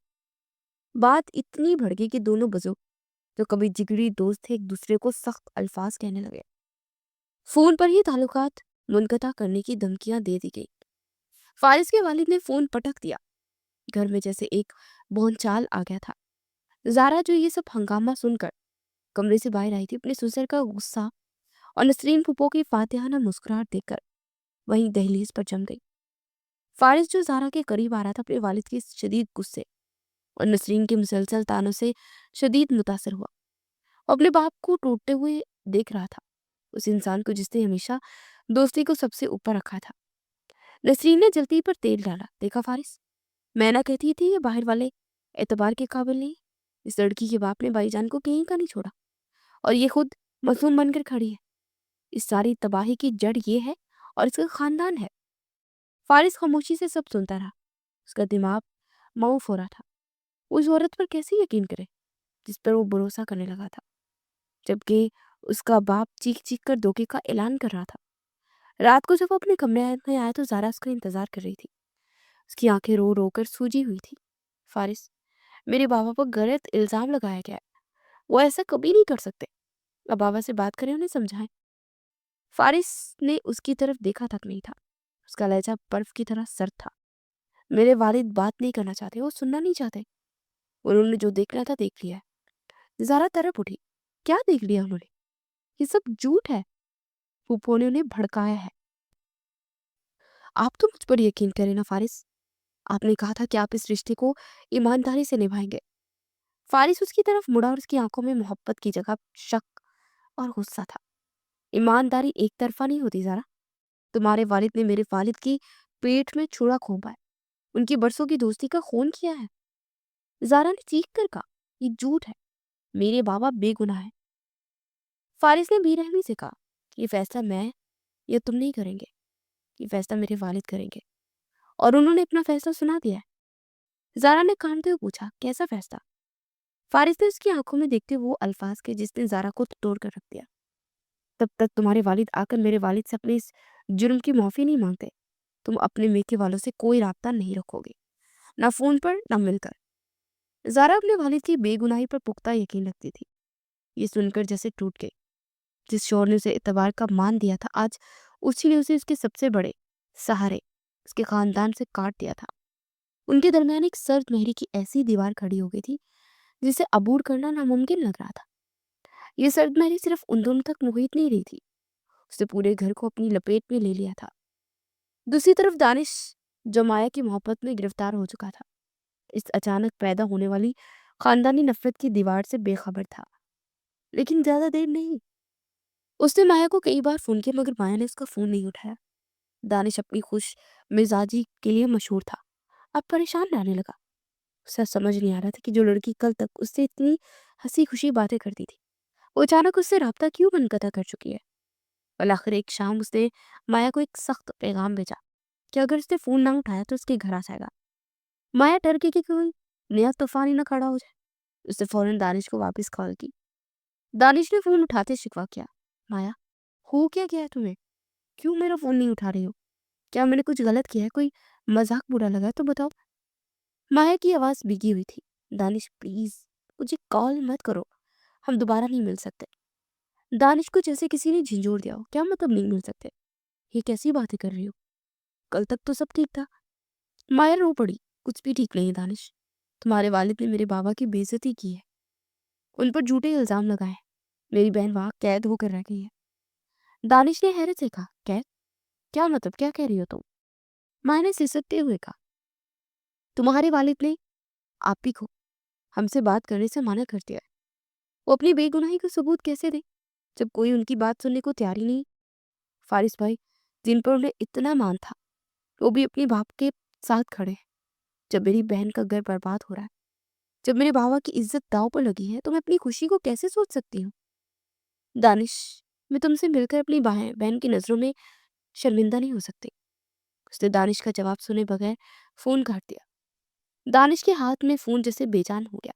Speaker 1: بات اتنی بڑھ گئی کہ دونوں بزرگ جو کبھی جگری دوست تھے ایک دوسرے کو سخت الفاظ کہنے لگے۔ فون پر ہی تعلقات منقطع کرنے کی دھمکیاں دے دی گئی۔ فارس کے والد نے فون پٹک دیا۔ گھر میں جیسے ایک بھونچال آ گیا تھا۔ زارا جو یہ سب ہنگامہ سن کر کمرے سے باہر آئی تھی، اپنے سسر کا غصہ اور نسرین پھپھو کی فاتحانہ مسکراہٹ دیکھ کر وہیں دہلیز پر جم گئی۔ فارس جو زارا کے قریب آ رہا تھا، اپنے والد کے شدید غصے اور نسرین کے مسلسل طعنوں سے شدید متاثر ہوا۔ وہ اپنے باپ کو ٹوٹتے ہوئے دیکھ رہا تھا، اس انسان کو جس نے ہمیشہ دوستی کو سب سے اوپر رکھا تھا۔ نسرین نے جلتی پر تیل ڈالا۔ دیکھا فارس، میں نہ کہتی تھی یہ باہر والے اعتبار کے قابل نہیں۔ اس لڑکی کے باپ نے بھائی جان کو کہیں کا نہیں چھوڑا، اور یہ خود معصوم بن کر کھڑی ہے۔ اس ساری تباہی کی جڑ یہ ہے اور اس کا خاندان ہے۔ فارس خاموشی سے سب سنتا رہا۔ اس کا دماغ معوف ہو رہا تھا۔ اس عورت پر کیسے یقین کرے جس پر وہ بھروسہ کرنے لگا تھا، جبکہ اس کا باپ چیخ چیخ کر دھوکے کا اعلان کر رہا تھا۔ رات کو جب وہ اپنے کمرے میں آیا تو زارا اس کا انتظار کر رہی تھی۔ اس کی آنکھیں رو رو کر سوجی ہوئی تھی۔ فارس، میرے بابا پر غلط الزام لگایا گیا ہے، وہ ایسا کبھی نہیں کر سکتے۔ اب بابا سے بات کریں، انہیں سمجھائیں۔ فارس نے اس کی طرف دیکھا تک نہیں تھا۔ اس کا لہجہ برف کی طرح سرد تھا۔ میرے والد بات نہیں کرنا چاہتے، وہ سننا نہیں چاہتے۔ انہوں نے جو دیکھنا تھا دیکھ لیا ہے۔ زارا تڑپ اٹھی۔ کیا دیکھ لیا انہوں نے؟ یہ سب جھوٹ ہے۔ پھوپھو نے انہیں بھڑکایا ہے۔ آپ تو مجھ پر یقین کریں نا فارس، آپ نے کہا تھا کہ آپ اس رشتے کو ایمانداری سے نبھائیں گے۔ فارس اس کی طرف مڑا اور اس کی آنکھوں میں محبت کی جگہ شک اور غصہ تھا۔ ایمانداری ایک طرفہ نہیں ہوتی زارا۔ تمہارے والد نے میرے والد کی پیٹ میں چھڑا کھونپا ہے، ان کی برسوں کی دوستی کا خون کیا ہے۔ زارا نے چیخ کر کہا، یہ جھوٹ ہے، میرے بابا بے گناہ ہے۔ فارس نے بے رحمی سے کہا، یہ فیصلہ میں یا تم نہیں کریں گے، یہ فیصلہ میرے والد کریں گے، اور انہوں نے اپنا فیصلہ سنا دیا ہے۔ زارا نے کانتے ہوئے پوچھا، کیسا فیصلہ؟ فارس نے اس کی آنکھوں میں دیکھتے وہ الفاظ کے جس نے زارا کو توڑ کر رکھ دیا۔ تب تک تمہارے والد آ کر میرے والد سے اپنے اس جرم کی معافی نہیں مانگتے، تم اپنے میکے والوں سے کوئی رابطہ نہیں رکھو گے، نہ فون پر نہ مل کر۔ زارا اپنے والد کی بے گناہی پر پختہ یقین رکھتی تھی۔ یہ سن کر جیسے ٹوٹ گئی۔ جس شوہر نے اسے اعتبار کا مان دیا تھا، آج اسی نے اسے اس کے سب سے بڑے سہارے اس کے خاندان سے کاٹ دیا تھا۔ ان کے درمیان ایک سرد مہری کی ایسی دیوار کھڑی ہو گئی تھی جسے عبور کرنا ناممکن لگ رہا تھا۔ یہ سرد مہری صرف ان دونوں تک محیط نہیں رہی تھی، اس نے پورے گھر کو اپنی لپیٹ میں لے لیا تھا۔ دوسری طرف دانش جو مایا کی محبت میں گرفتار ہو چکا تھا، اس اچانک پیدا ہونے والی خاندانی نفرت کی دیوار سے بے خبر تھا۔ لیکن زیادہ دیر نہیں، اس نے مایا کو کئی بار فون کیا مگر مایا نے اس کا فون نہیں اٹھایا۔ دانش اپنی خوش مزاجی کے لیے مشہور تھا، اب پریشان رہنے لگا۔ اسے سمجھ نہیں آ رہا تھا کہ جو لڑکی کل تک اس سے اتنی ہنسی خوشی باتیں کرتی تھی، وہ اچانک اس سے رابطہ کیوں منقطع کر چکی ہے۔ بالآخر ایک شام اس نے مایا کو ایک سخت پیغام بھیجا کہ اگر اس نے فون نہ اٹھایا تو اس کے گھر آ جائے گا۔ مایا ڈر گئی کہ کوئی نیا طوفان ہی نہ کھڑا ہو جائے۔ اس نے فوراً دانش کو واپس کال کی۔ دانش نے فون اٹھاتے شکوہ کیا، مایا ہو کیا گیا ہے تمہیں؟ کیوں میرا فون نہیں اٹھا رہی ہو؟ کیا میں نے کچھ غلط کیا ہے؟ کوئی مذاق برا لگا تو بتاؤ۔ مایا کی آواز بھیگی ہوئی تھی۔ دانش پلیز مجھے کال مت کرو، ہم دوبارہ نہیں مل سکتے۔ دانش کو جیسے کسی نے جھنجھوڑ دیا ہو۔ کیا مطلب نہیں مل سکتے؟ یہ کیسی باتیں کر رہی ہو؟ کل تک تو سب ٹھیک تھا۔ مایا رو پڑی، کچھ بھی ٹھیک نہیں دانش، تمہارے والد نے میرے بابا کی بے عزتی کی ہے، ان پر جھوٹے الزام لگائے، میری بہن وہاں قید ہو کر رہ گئی ہے۔ دانش نے حیرت سے کہا، قید؟ کیا مطلب، کیا کہہ رہی ہو تم؟ مایا نے سسکتے ہوئے کہا، تمہارے والد نے آپ ہی کو ہم سے بات کرنے سے منع کر دیا ہے۔ وہ اپنی بے گناہی کا ثبوت کیسے دیں جب کوئی ان کی بات سننے کو تیار ہی نہیں؟ فارس بھائی، जिन पर उन्हें इतना मान था, वो भी अपने बाप के साथ खड़े हैं। जब मेरी बहन का घर बर्बाद हो रहा है, जब मेरे बाबा की इज्जत दांव पर लगी है, तो मैं अपनी खुशी को कैसे सोच सकती हूँ? दानिश, मैं तुमसे मिलकर अपनी बहन की नज़रों में शर्मिंदा नहीं हो सकती। उसने दानिश का जवाब सुने बगैर फोन काट दिया। दानिश के हाथ में फोन जैसे बेजान हो गया।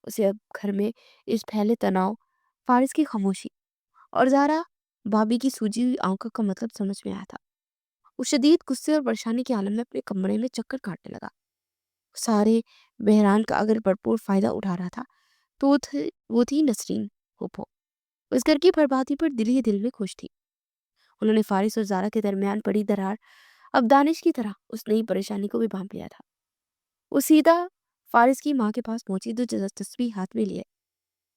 Speaker 1: उसे अब घर में इस फैले तनाव, फारिस की खामोशी और ज़ारा भाभी की सूजी हुई आंखों का मतलब समझ में आया था। वो शदीद गुस्से और परेशानी के आलम में अपने कमरे में चक्कर काटने लगा। सारे बहरान का अगर भरपूर फायदा उठा रहा था, तो वो थी नसरीन फूफो। उस घर की बर्बादी पर दिल ही दिल में खुश थी। उन्होंने फारिस और ज़ारा के दरमियान पड़ी दरार अब दानिश की तरह उस नई परेशानी को भी भांप लिया था। वो सीधा फारिस की माँ के पास पहुंची, तो तस्वीर हाथ में लिए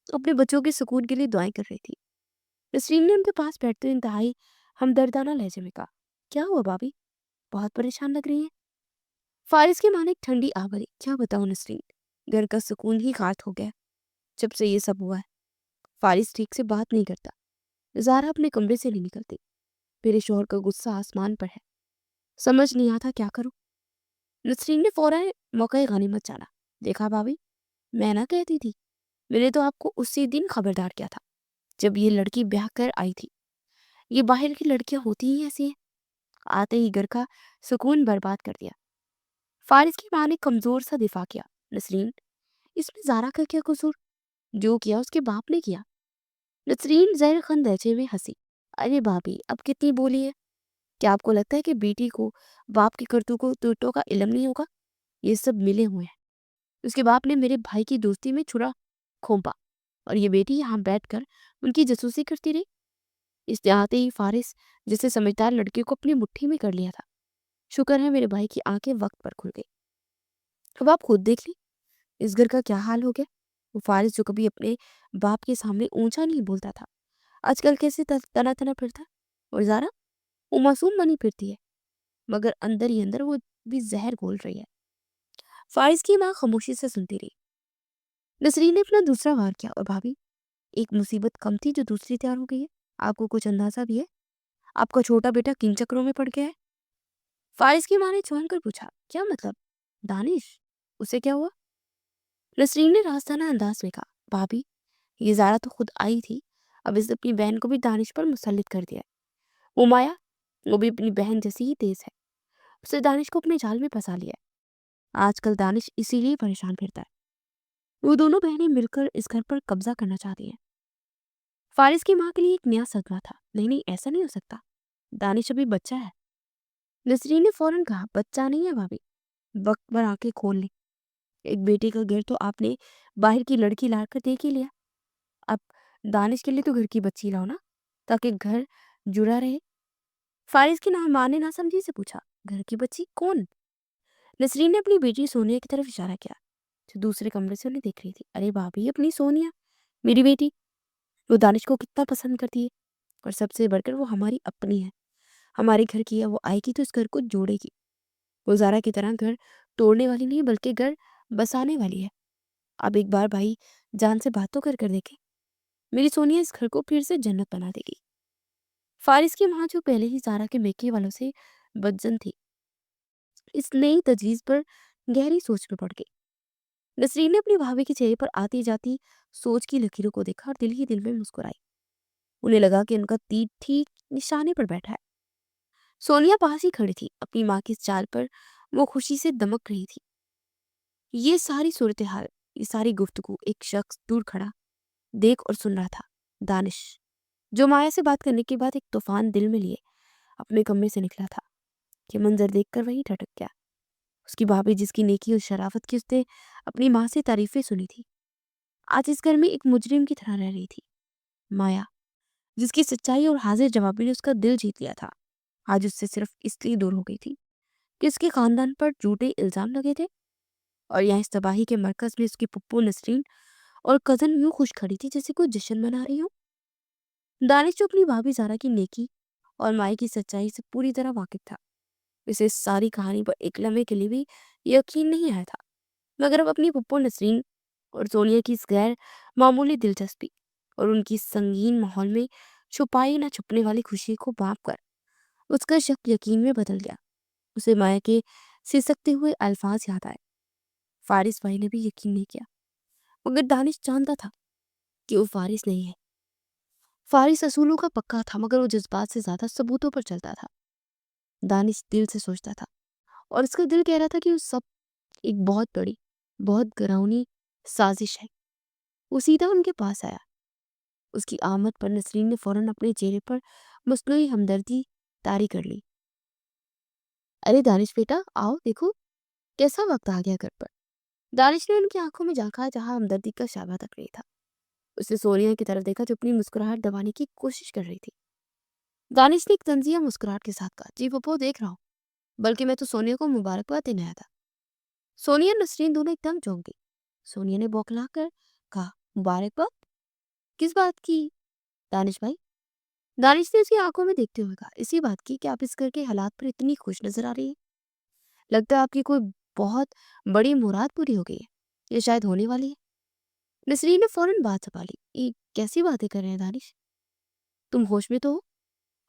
Speaker 1: अपने बच्चों के सुकून के लिए दुआएं कर रही थी। नसरीन ने उनके पास बैठते हुए इंतहाई हमदर्दाना लहजे में कहा, क्या हुआ भाभी, बहुत परेशान लग रही है? फारिस की माँ ने एक ठंडी आह भरी, क्या बताऊं नसरीन, घर का सुकून ही गायब हो गया जब से ये सब हुआ है। फारिस ठीक से बात नहीं करता, ज़ारा अपने कमरे से नहीं निकलती। मेरे शोहर का गुस्सा आसमान पर है, समझ नहीं आता क्या करूं। नसरीन ने फौरन मौका गनीमत जाना, देखा भाभी, मैं ना कहती थी, मैंने तो आपको उसी दिन खबरदार किया था जब ये लड़की ब्याह कर आई थी। ये बाहर की लड़कियां होती ही ऐसी हैं। आते ही घर का सुकून बर्बाद कर दिया। फारिस की माँ ने कमजोर सा दिफा किया, नसरीन, इसमें ज़ारा का क्या कसूर? जो किया उसके बाप ने किया। नसरीन जहर खन लहजे में हंसी, अरे भाभी, अब कितनी बोली है? क्या आपको लगता है कि बेटी को बाप की करतूतों का इल्म नहीं होगा? ये सब मिले हुए हैं। उसके बाप ने मेरे भाई की दोस्ती में छुरा खोपा और ये बेटी यहाँ बैठकर उनकी जासूसी करती रही। इसने आते ही फारिस जैसे समझदार लड़के को अपनी मुट्ठी में कर लिया था। शुक्र है मेरे भाई की आंखें वक्त पर खुल गई। अब आप खुद देख ली इस घर का क्या हाल हो गया। वो फारिस जो कभी अपने बाप के सामने ऊंचा नहीं बोलता था, आजकल कैसे तना तना फिरता है। और ज़ारा, वो मासूम बनी फिरती है, मगर अंदर ही अंदर वो भी जहर घोल रही है। फारिस की माँ खामोशी से सुनती रही। नसरीन ने अपना दूसरा वार किया, और भाभी, एक मुसीबत कम थी जो दूसरी तैयार हो गई है। आपको कुछ अंदाजा भी है? आपका छोटा बेटा किन चक्रों में पड़ गया है? फारिस की माँ ने चौंक कर पूछा, क्या मतलब? दानिश, उसे क्या हुआ? नसरीन ने रास्ताना अंदाज में कहा, भाभी, ये ज़ारा तो खुद आई थी, अब इसने अपनी बहन को भी दानिश पर मुसल्लित कर दिया है। वो माया, वो भी अपनी बहन जैसी ही तेज है, उसने दानिश को अपने जाल में फंसा लिया है। आजकल दानिश इसीलिए परेशान फिरता है। वो दोनों बहनें मिलकर इस घर पर कब्जा करना चाहती हैं। फारिस की माँ के लिए एक नया सदमा था। नहीं नहीं, ऐसा नहीं हो सकता, दानिश अभी बच्चा है। नसरीन ने फौरन कहा, बच्चा नहीं है भाभी, वक्त पर आंखें खोल ली। एक बेटे का घर तो आपने बाहर की लड़की ला कर देख ही लिया, अब दानिश के लिए तो घर की बच्ची लाओ ना, ताकि घर जुड़ा रहे। फारिस की ना माँ ने ना समझी से पूछा, घर की बच्ची कौन? नसरीन ने अपनी बेटी सोनिया की तरफ इशारा किया, जो दूसरे कमरे से उन्हें देख रही थी। अरे भाभी, अपनी सोनिया, मेरी बेटी, वो दानिश को कितना पसंद करती है, और सबसे बढ़कर वो हमारी अपनी है। हमारे घर की है, वो आएगी तो इस घर को जोड़ेगी। वो ज़ारा की तरह घर तोड़ने वाली नहीं, बल्कि घर बसाने वाली है। अब एक बार भाई जान से बात तो कर देखे, मेरी सोनिया इस घर को फिर से जन्नत बना देगी। फारिस की माँ, जो पहले ही ज़ारा के मेके वालों से बदजन थी, इस नई तजवीज़ पर गहरी सोच में पड़ गई। नसरीन ने अपनी भाभी के चेहरे पर आती जाती सोच की लकीरों को देखा और दिल ही दिल में मुस्कुराई। उन्हें लगा कि उनका तीर ठीक निशाने पर बैठा है। सोनिया पास ही खड़ी थी, अपनी माँ की इस चाल पर वो खुशी से दमक रही थी। ये सारी सूरत हाल, ये सारी गुफ्तगू एक शख्स दूर खड़ा देख और सुन रहा था, दानिश, जो माया से बात करने के बाद एक तूफान दिल में लिए अपने कमरे से निकला था। ये मंजर देखकर वही ठटक गया। उसकी भाभी, जिसकी नेकी और शराफत की उसने अपनी माँ से तारीफें सुनी थी, आज इस घर में एक मुजरिम की तरह रह रही थी। माया, जिसकी सच्चाई और हाजिर जवाबी ने उसका दिल जीत लिया था, आज उससे सिर्फ इसलिए दूर हो गई थी कि उसके खानदान पर झूठे इल्जाम लगे थे। और यहाँ इस तबाही के मरकज में उसकी पुप्पो नसरीन और कजन यूं खुश खड़ी थी जैसे कोई जश्न मना रही हो। दानिश, जो अपनी भाभी ज़ारा की नेकी और माई की सच्चाई से पूरी तरह वाकिफ था, इसे इस सारी कहानी पर एक लम्हे के लिए भी यकीन नहीं आया था। मगर अब अपनी पुप्पो नसरीन और सोनिया की इस गैर मामूली दिलचस्पी और उनकी संगीन माहौल में छुपाई ना छुपने वाली खुशी को बांप कर اس کا شک یقین میں بدل گیا۔ اسے مایا کے سسکتے ہوئے الفاظ یاد آئے۔ فارس بھائی نے بھی یقین نہیں کیا، مگر دانش جانتا تھا کہ وہ فارس نہیں ہے۔ فارس اصولوں کا پکا تھا، مگر وہ جذبات سے زیادہ ثبوتوں پر چلتا تھا۔ دانش دل سے سوچتا تھا، اور اس کا دل کہہ رہا تھا کہ وہ سب ایک بہت بڑی، بہت گراؤنی سازش ہے۔ وہ سیدھا ان کے پاس آیا۔ اس کی آمد پر نسرین نے فوراً اپنے چہرے پر مصنوعی ہمدردی طاری کر لی۔ ارے دانش بیٹا، آؤ دیکھو کیسا وقت آ گیا گھر پر۔ دانش نے ان کی آنکھوں میں جھانکا جہاں ہمدردی کا شائبہ تک نہیں تھا۔ اس نے سونیا کی طرف دیکھا جو اپنی مسکراہٹ دبانے کی کوشش کر رہی تھی۔ دانش نے ایک طنزیہ مسکراہٹ کے ساتھ کہا، جی پپو دیکھ رہا ہوں، بلکہ میں تو سونیا کو مبارکباد دینے آیا تھا۔ سونیا اور نسرین دونوں ایک دم چونک گئی۔ سونیا نے بوکھلا کر کہا، مبارکباد کس بات کی دانش بھائی؟ دانش نے اس کی آنکھوں میں دیکھتے ہوئے کہا، اسی بات کی کہ آپ اس گھر کے حالات پر اتنی خوش نظر آ رہی ہے۔ لگتا ہے آپ کی کوئی بہت بڑی مراد پوری ہو گئی ہے، یہ شاید ہونے والی ہے۔ نسرین نے فوراً بات سنبھالی، یہ کیسی باتیں کر رہے ہیں دانش؟ تم ہوش میں تو ہو؟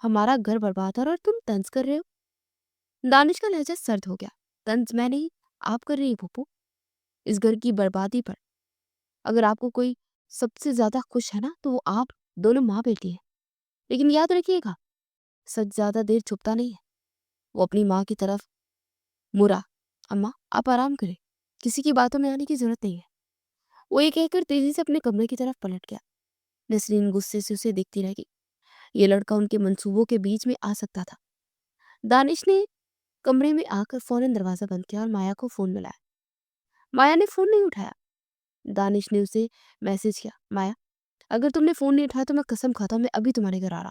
Speaker 1: ہمارا گھر برباد ہو رہا اور تم طنز کر رہے ہو۔ دانش کا لہجہ سرد ہو گیا، طنز میں نہیں، آپ کر رہی ہیں پھپھو، اس گھر کی بربادی پر۔ اگر آپ کو کوئی سب سے زیادہ خوش ہے نا تو وہ آپ دونوں ماں بیٹی ہیں۔ لیکن یاد رکھیے گا، سچ زیادہ دیر چھپتا نہیں ہے۔ وہ اپنی ماں کی طرف مرا، اماں آپ آرام کریں، کسی کی باتوں میں آنے کی ضرورت نہیں ہے۔ وہ یہ کہہ کر تیزی سے اپنے کمرے کی طرف پلٹ گیا۔ نسرین غصے سے اسے دیکھتی رہ گئی۔ یہ لڑکا ان کے منصوبوں کے بیچ میں آ سکتا تھا۔ دانش نے کمرے میں آ کر فوراً دروازہ بند کیا اور مایا کو فون ملایا۔ مایا نے فون نہیں اٹھایا۔ دانش نے اسے میسج کیا، مایا اگر تم نے فون نہیں اٹھایا تو میں قسم کھاتا ہوں میں ابھی تمہارے گھر آ رہا،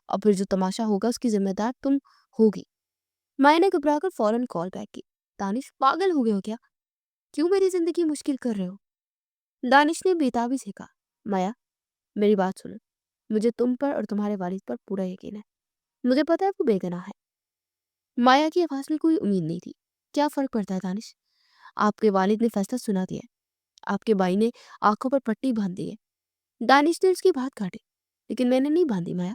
Speaker 1: اور پھر جو تماشا ہوگا اس کی ذمہ دار تم ہوگی۔ مایا نے گھبرا کر فوراً کال بیک کی۔ دانش پاگل ہو گئے ہو کیا؟ کیوں میری زندگی مشکل کر رہے ہو؟ دانش نے بےتابی سے کہا، مایا میری بات سنو، مجھے تم پر اور تمہارے والد پر پورا یقین ہے، مجھے پتا ہے وہ بے گناہ ہے۔ مایا کی آواز میں کوئی امید نہیں تھی۔ کیا فرق پڑتا ہے دانش؟ آپ کے والد نے فیصلہ سنا دیا ہے، آپ کے بھائی نے آنکھوں پر پٹی باندھ دی ہے۔ دانش نے اس کی بات کاٹی، لیکن میں نے نہیں باندھی مایا،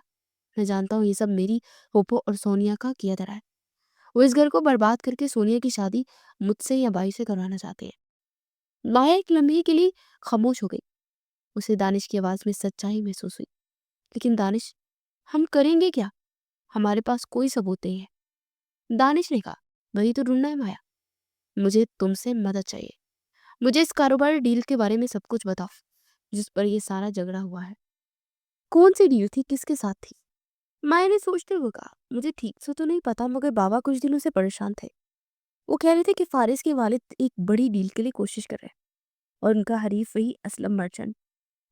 Speaker 1: میں جانتا ہوں یہ سب میری پھوپھو اور سونیا کا کیا دھرا ہے۔ وہ اس گھر کو برباد کر کے سونیا کی شادی مجھ سے یا بھائی سے کروانا چاہتے ہیں۔ مایا ایک لمحے کے لیے خاموش ہو گئی۔ اسے دانش کی آواز میں سچائی محسوس ہوئی۔ لیکن دانش ہم کریں گے کیا؟ ہمارے پاس کوئی ثبوت نہیں ہے۔ دانش نے کہا، وہی تو ڈھونڈنا ہے مایا، مجھے تم سے مدد چاہیے۔ مجھے اس کاروباری ڈیل کے بارے میں سب کچھ بتاؤ جس پر یہ سارا جھگڑا ہوا ہے۔ کون سی ڈیل تھی، کس کے ساتھ تھی؟ مایا نے سوچتے ہوئے کہا، مجھے ٹھیک سے تو نہیں پتا، مگر بابا کچھ دنوں سے پریشان تھے۔ وہ کہہ رہے تھے کہ فارس کے والد ایک بڑی ڈیل کے لیے کوشش کر رہے ہیں، اور ان کا حریف وہی اسلم مرچنٹ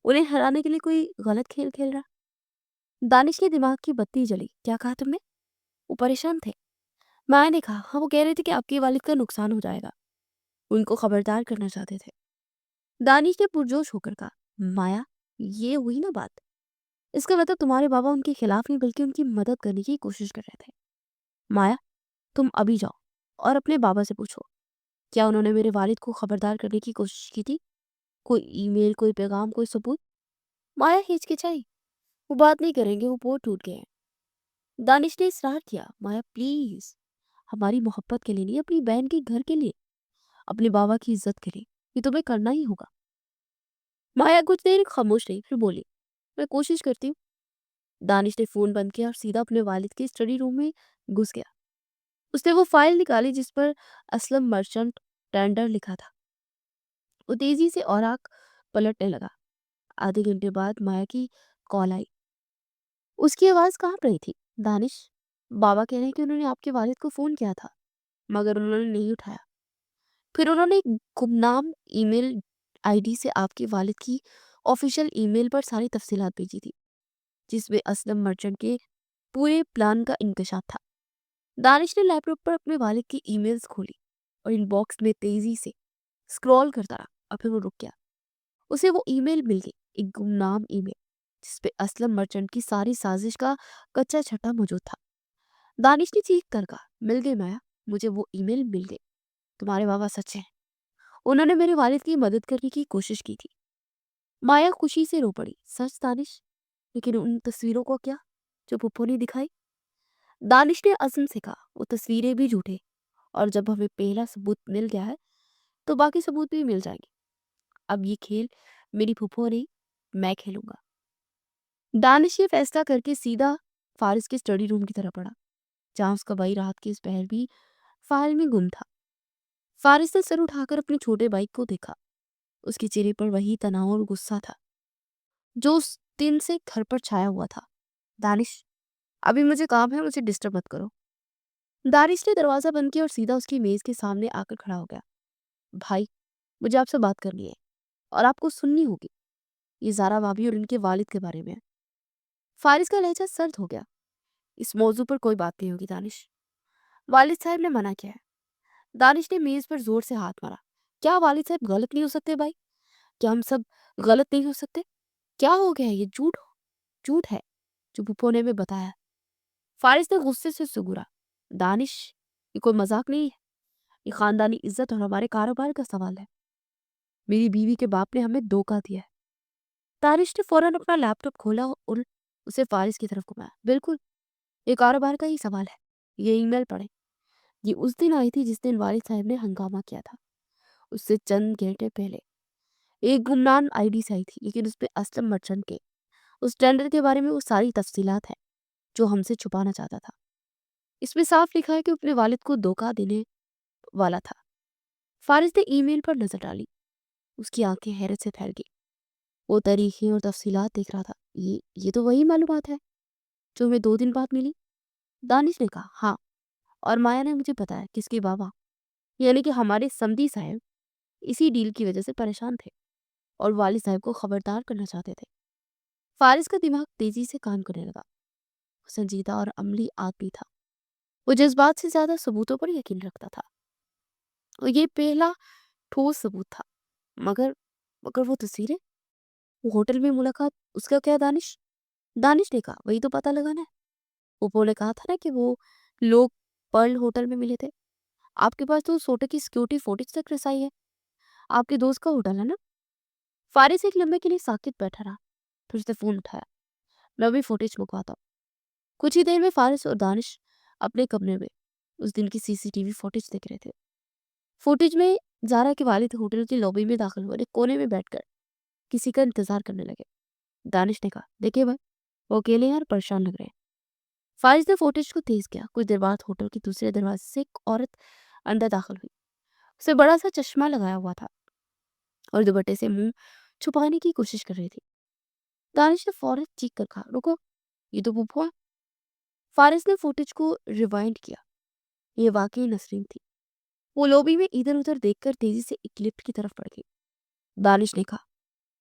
Speaker 1: انہیں ہرانے کے لیے کوئی غلط کھیل کھیل رہا۔ دانش کے دماغ کی بتی جلی۔ کیا کہا تم نے؟ وہ پریشان تھے؟ مایا نے کہا، ہاں وہ کہہ رہے تھے کہ آپ کے والد کا نقصان ہو جائے گا، ان کو خبردار کرنا چاہتے تھے۔ دانش نے پرجوش ہو کر کہا، مایا یہ ہوئی نا بات، اس کا مطلب تمہارے بابا ان کے خلاف نہیں بلکہ ان کی مدد کرنے کی کوشش کر رہے تھے۔ مایا تم ابھی جاؤ اور اپنے بابا سے پوچھو، کیا انہوں نے میرے والد کو خبردار کرنے کی کوشش کی تھی؟ کوئی ای میل، کوئی پیغام، کوئی ثبوت؟ مایا ہچکچائی، وہ بات نہیں کریں گے، وہ بہت ٹوٹ گئے ہیں۔ دانش نے اصرار کیا، مایا پلیز، ہماری محبت کے لیے نہیں، اپنی بہن کے گھر کے لیے، اپنے بابا کی عزت کے لیے، یہ تمہیں کرنا ہی ہوگا۔ مایا کچھ دیر خاموش رہی، پھر بولی، میں کوشش کرتی ہوں۔ دانش نے فون بند کیا اور سیدھا اپنے والد کے اسٹڈی روم میں گھس گیا۔ اس نے وہ فائل نکالی جس پر اسلم مرچنٹ ٹینڈر لکھا تھا۔ وہ تیزی سے اوراق پلٹنے لگا۔ آدھے گھنٹے بعد مایا کی کال آئی۔ اس کی آواز کانپ رہی تھی، دانش بابا کہہ رہے ہیں کہ انہوں نے آپ کے والد کو فون کیا تھا مگر انہوں نے نہیں اٹھایا۔ پھر انہوں نے ایک گمنام ای میل آئی ڈی سے آپ کے والد کی آفیشیل ای میل پر ساری تفصیلات بھیجی تھی جس میں اسلم مرچنٹ کے پورے پلان کا انکشاف تھا۔ دانش نے لیپ ٹاپ پر اپنے والد کی ای میلز کھولی اور ان باکس میں تیزی سے اسکرول کرتا رہا، اور پھر وہ رک گیا۔ اسے وہ ای میل مل گئی، ایک گمنام ای میل جس پہ اسلم مرچنٹ کی ساری سازش کا کچا چھٹا موجود تھا۔ دانش نے چیخ کر کہا، مل گئی مایا، مجھے وہ ای میل مل گئی، تمہارے بابا سچ ہیں، انہوں نے میرے والد کی مدد کرنے کی کوشش کی تھی۔ مایا خوشی سے رو پڑی، سچ دانش؟ لیکن ان تصویروں کو کیا جو پھپھو نے دکھائی؟ दानिश ने अज़म से कहा, वो तस्वीरें भी झूठे, और जब हमें पहला सबूत मिल गया है तो बाकी सबूत भी मिल जाएंगे। अब ये खेल मेरी फूफो नहीं, मैं खेलूंगा। दानिश ये फैसला करके सीधा फारिस के स्टडी रूम की तरफ बढ़ा, जहां उसका भाई रात की इस पहर भी फाइल में गुम था। फारिस ने सर उठाकर अपने छोटे भाई को देखा। उसके चेहरे पर वही तनाव और गुस्सा था जो उस दिन से घर पर छाया हुआ था। दानिश, अभी मुझे काम है, मुझे डिस्टर्ब मत करो। दानिश ने दरवाजा बंद किया और सीधा उसकी मेज के सामने आकर खड़ा हो गया। भाई, मुझे आपसे बात करनी है और आपको सुननी होगी। ये ज़ारा भाभी और उनके वालिद के बारे में है। फारिस का लहजा सर्द हो गया। इस मौजू पर कोई बात नहीं होगी दानिश, वालिद साहब ने मना किया है। दानिश ने मेज पर जोर से हाथ मारा। क्या वालिद साहब गलत नहीं हो सकते भाई? क्या हम सब गलत नहीं हो सकते? क्या हो गया है? ये झूठ है जो फूफो ने हमें बताया। फारिस ने गुस्से से सुगुरा। दानिश, ये कोई मजाक नहीं है। ये खानदानी इज्जत और हमारे कारोबार का सवाल है। मेरी बीवी के बाप ने हमें धोखा दिया है। दानिश ने फौरन अपना लैपटॉप खोला और उसे फारिस की तरफ घुमाया। बिल्कुल, ये कारोबार का ही सवाल है। ये ईमेल पढ़े। ये उस दिन आई थी जिस दिन वालिद साहब ने हंगामा किया था। उससे चंद घंटे पहले एक गुमनाम आईडी से आई थी, लेकिन उसमें असलम मर्चेंट के उस टेंडर के बारे में वो सारी तफसीलात है जो हमसे छुपाना चाहता था। इसमें साफ लिखा है कि अपने वालिद को धोखा देने वाला था। फारिस ने ईमेल पर नजर डाली। उसकी आंखें हैरत से फैल गई। वो तारीखें और तफसीलात देख रहा था। ये तो वही मालूमात है जो हमें 2 दिन बाद मिली। दानिश ने कहा, हाँ, और माया ने मुझे बताया कि इसके बाबा, यानी कि हमारे समधी साहब, इसी डील की वजह से परेशान थे और वालिद साहब को खबरदार करना चाहते थे। फारिस का दिमाग तेजी से काम करने लगा। वो संजीदा और अमली आदमी था। वो जज्बात से ज्यादा सबूतों पर यकीन रखता था और ये पहला ठोस सबूत था। मगर मगर वो तस्वीरें, वो होटल में मुलाकात, उसका क्या दानिश? दानिश ने कहा, वही तो पता लगाना है। ओप्पो ने कहा था ना कि वो लोग पर्ल होटल में मिले थे। आपके पास तो उस होटल की सिक्योरिटी फुटेज तक रसाई है। आपके दोस्त का होटल है ना? फारिस एक लम्बे के लिए साकित बैठा रहा, फिर उसने फोन उठाया। मैं अभी फुटेज मंगवाता हूँ। कुछ ही देर में फारिस और दानिश अपने कमरे में उस दिन की सीसीटीवी फुटेज देख रहे थे। फुटेज में जारा के वालिद होटल की लॉबी में दाखिल हुए, कोने में बैठकर किसी का इंतजार करने लगे। दानिश ने कहा, देखिए भाई, वो अकेले हैं और परेशान लग रहे हैं। फारिस ने फुटेज को तेज किया। कुछ देर बाद होटल के दूसरे दरवाजे से एक औरत अंदर दाखिल हुई। उसे बड़ा सा चश्मा लगाया हुआ था और दुपट्टे से मुंह छुपाने की कोशिश कर रही थी। दानिश ने फौरन चीख कर कहा, रुको, ये तो फूफो है। फारिस ने फुटेज को रिवाइंड किया। ये वाकई नसरीन थी। वो लॉबी में इधर उधर देखकर तेजी से एक लिफ्ट की तरफ बढ़ गई। दानिश ने कहा,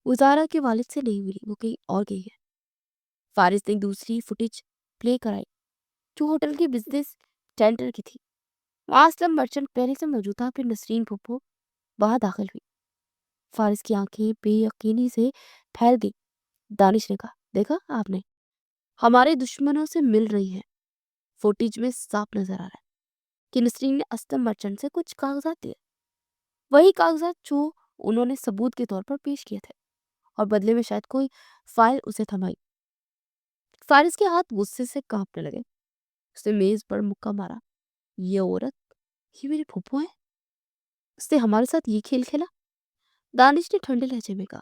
Speaker 1: वो ज़ारा के वालिद से नहीं मिली, वो कहीं और गई है। फारिस ने दूसरी फुटेज प्ले कराई जो होटल के बिजनेस टेंडर की थी। वहाँ असलम मर्चेंट पहले से मौजूद था। फिर नसरीन फूफो बाहर दाखिल हुई। फारिस की आंखें बेयकीनी से फैल गई। दानिश ने कहा, देखा आपने, हमारे दुश्मनों से मिल रही हैं। फुटेज में साफ नजर आ रहा है कि नसरीन ने असलम मर्चेंट से कुछ कागजात दिए, वही कागजात जो उन्होंने सबूत के तौर पर पेश किए थे, और बदले में शायद कोई फाइल उसे थमाई। फारिस के हाथ गुस्से से कांपने लगे। उसने मेज पर मुक्का मारा। ये औरत, ये मेरे फूफो है। उसने हमारे साथ ये खेल खेला। दानिश ने ठंडे लहजे में कहा,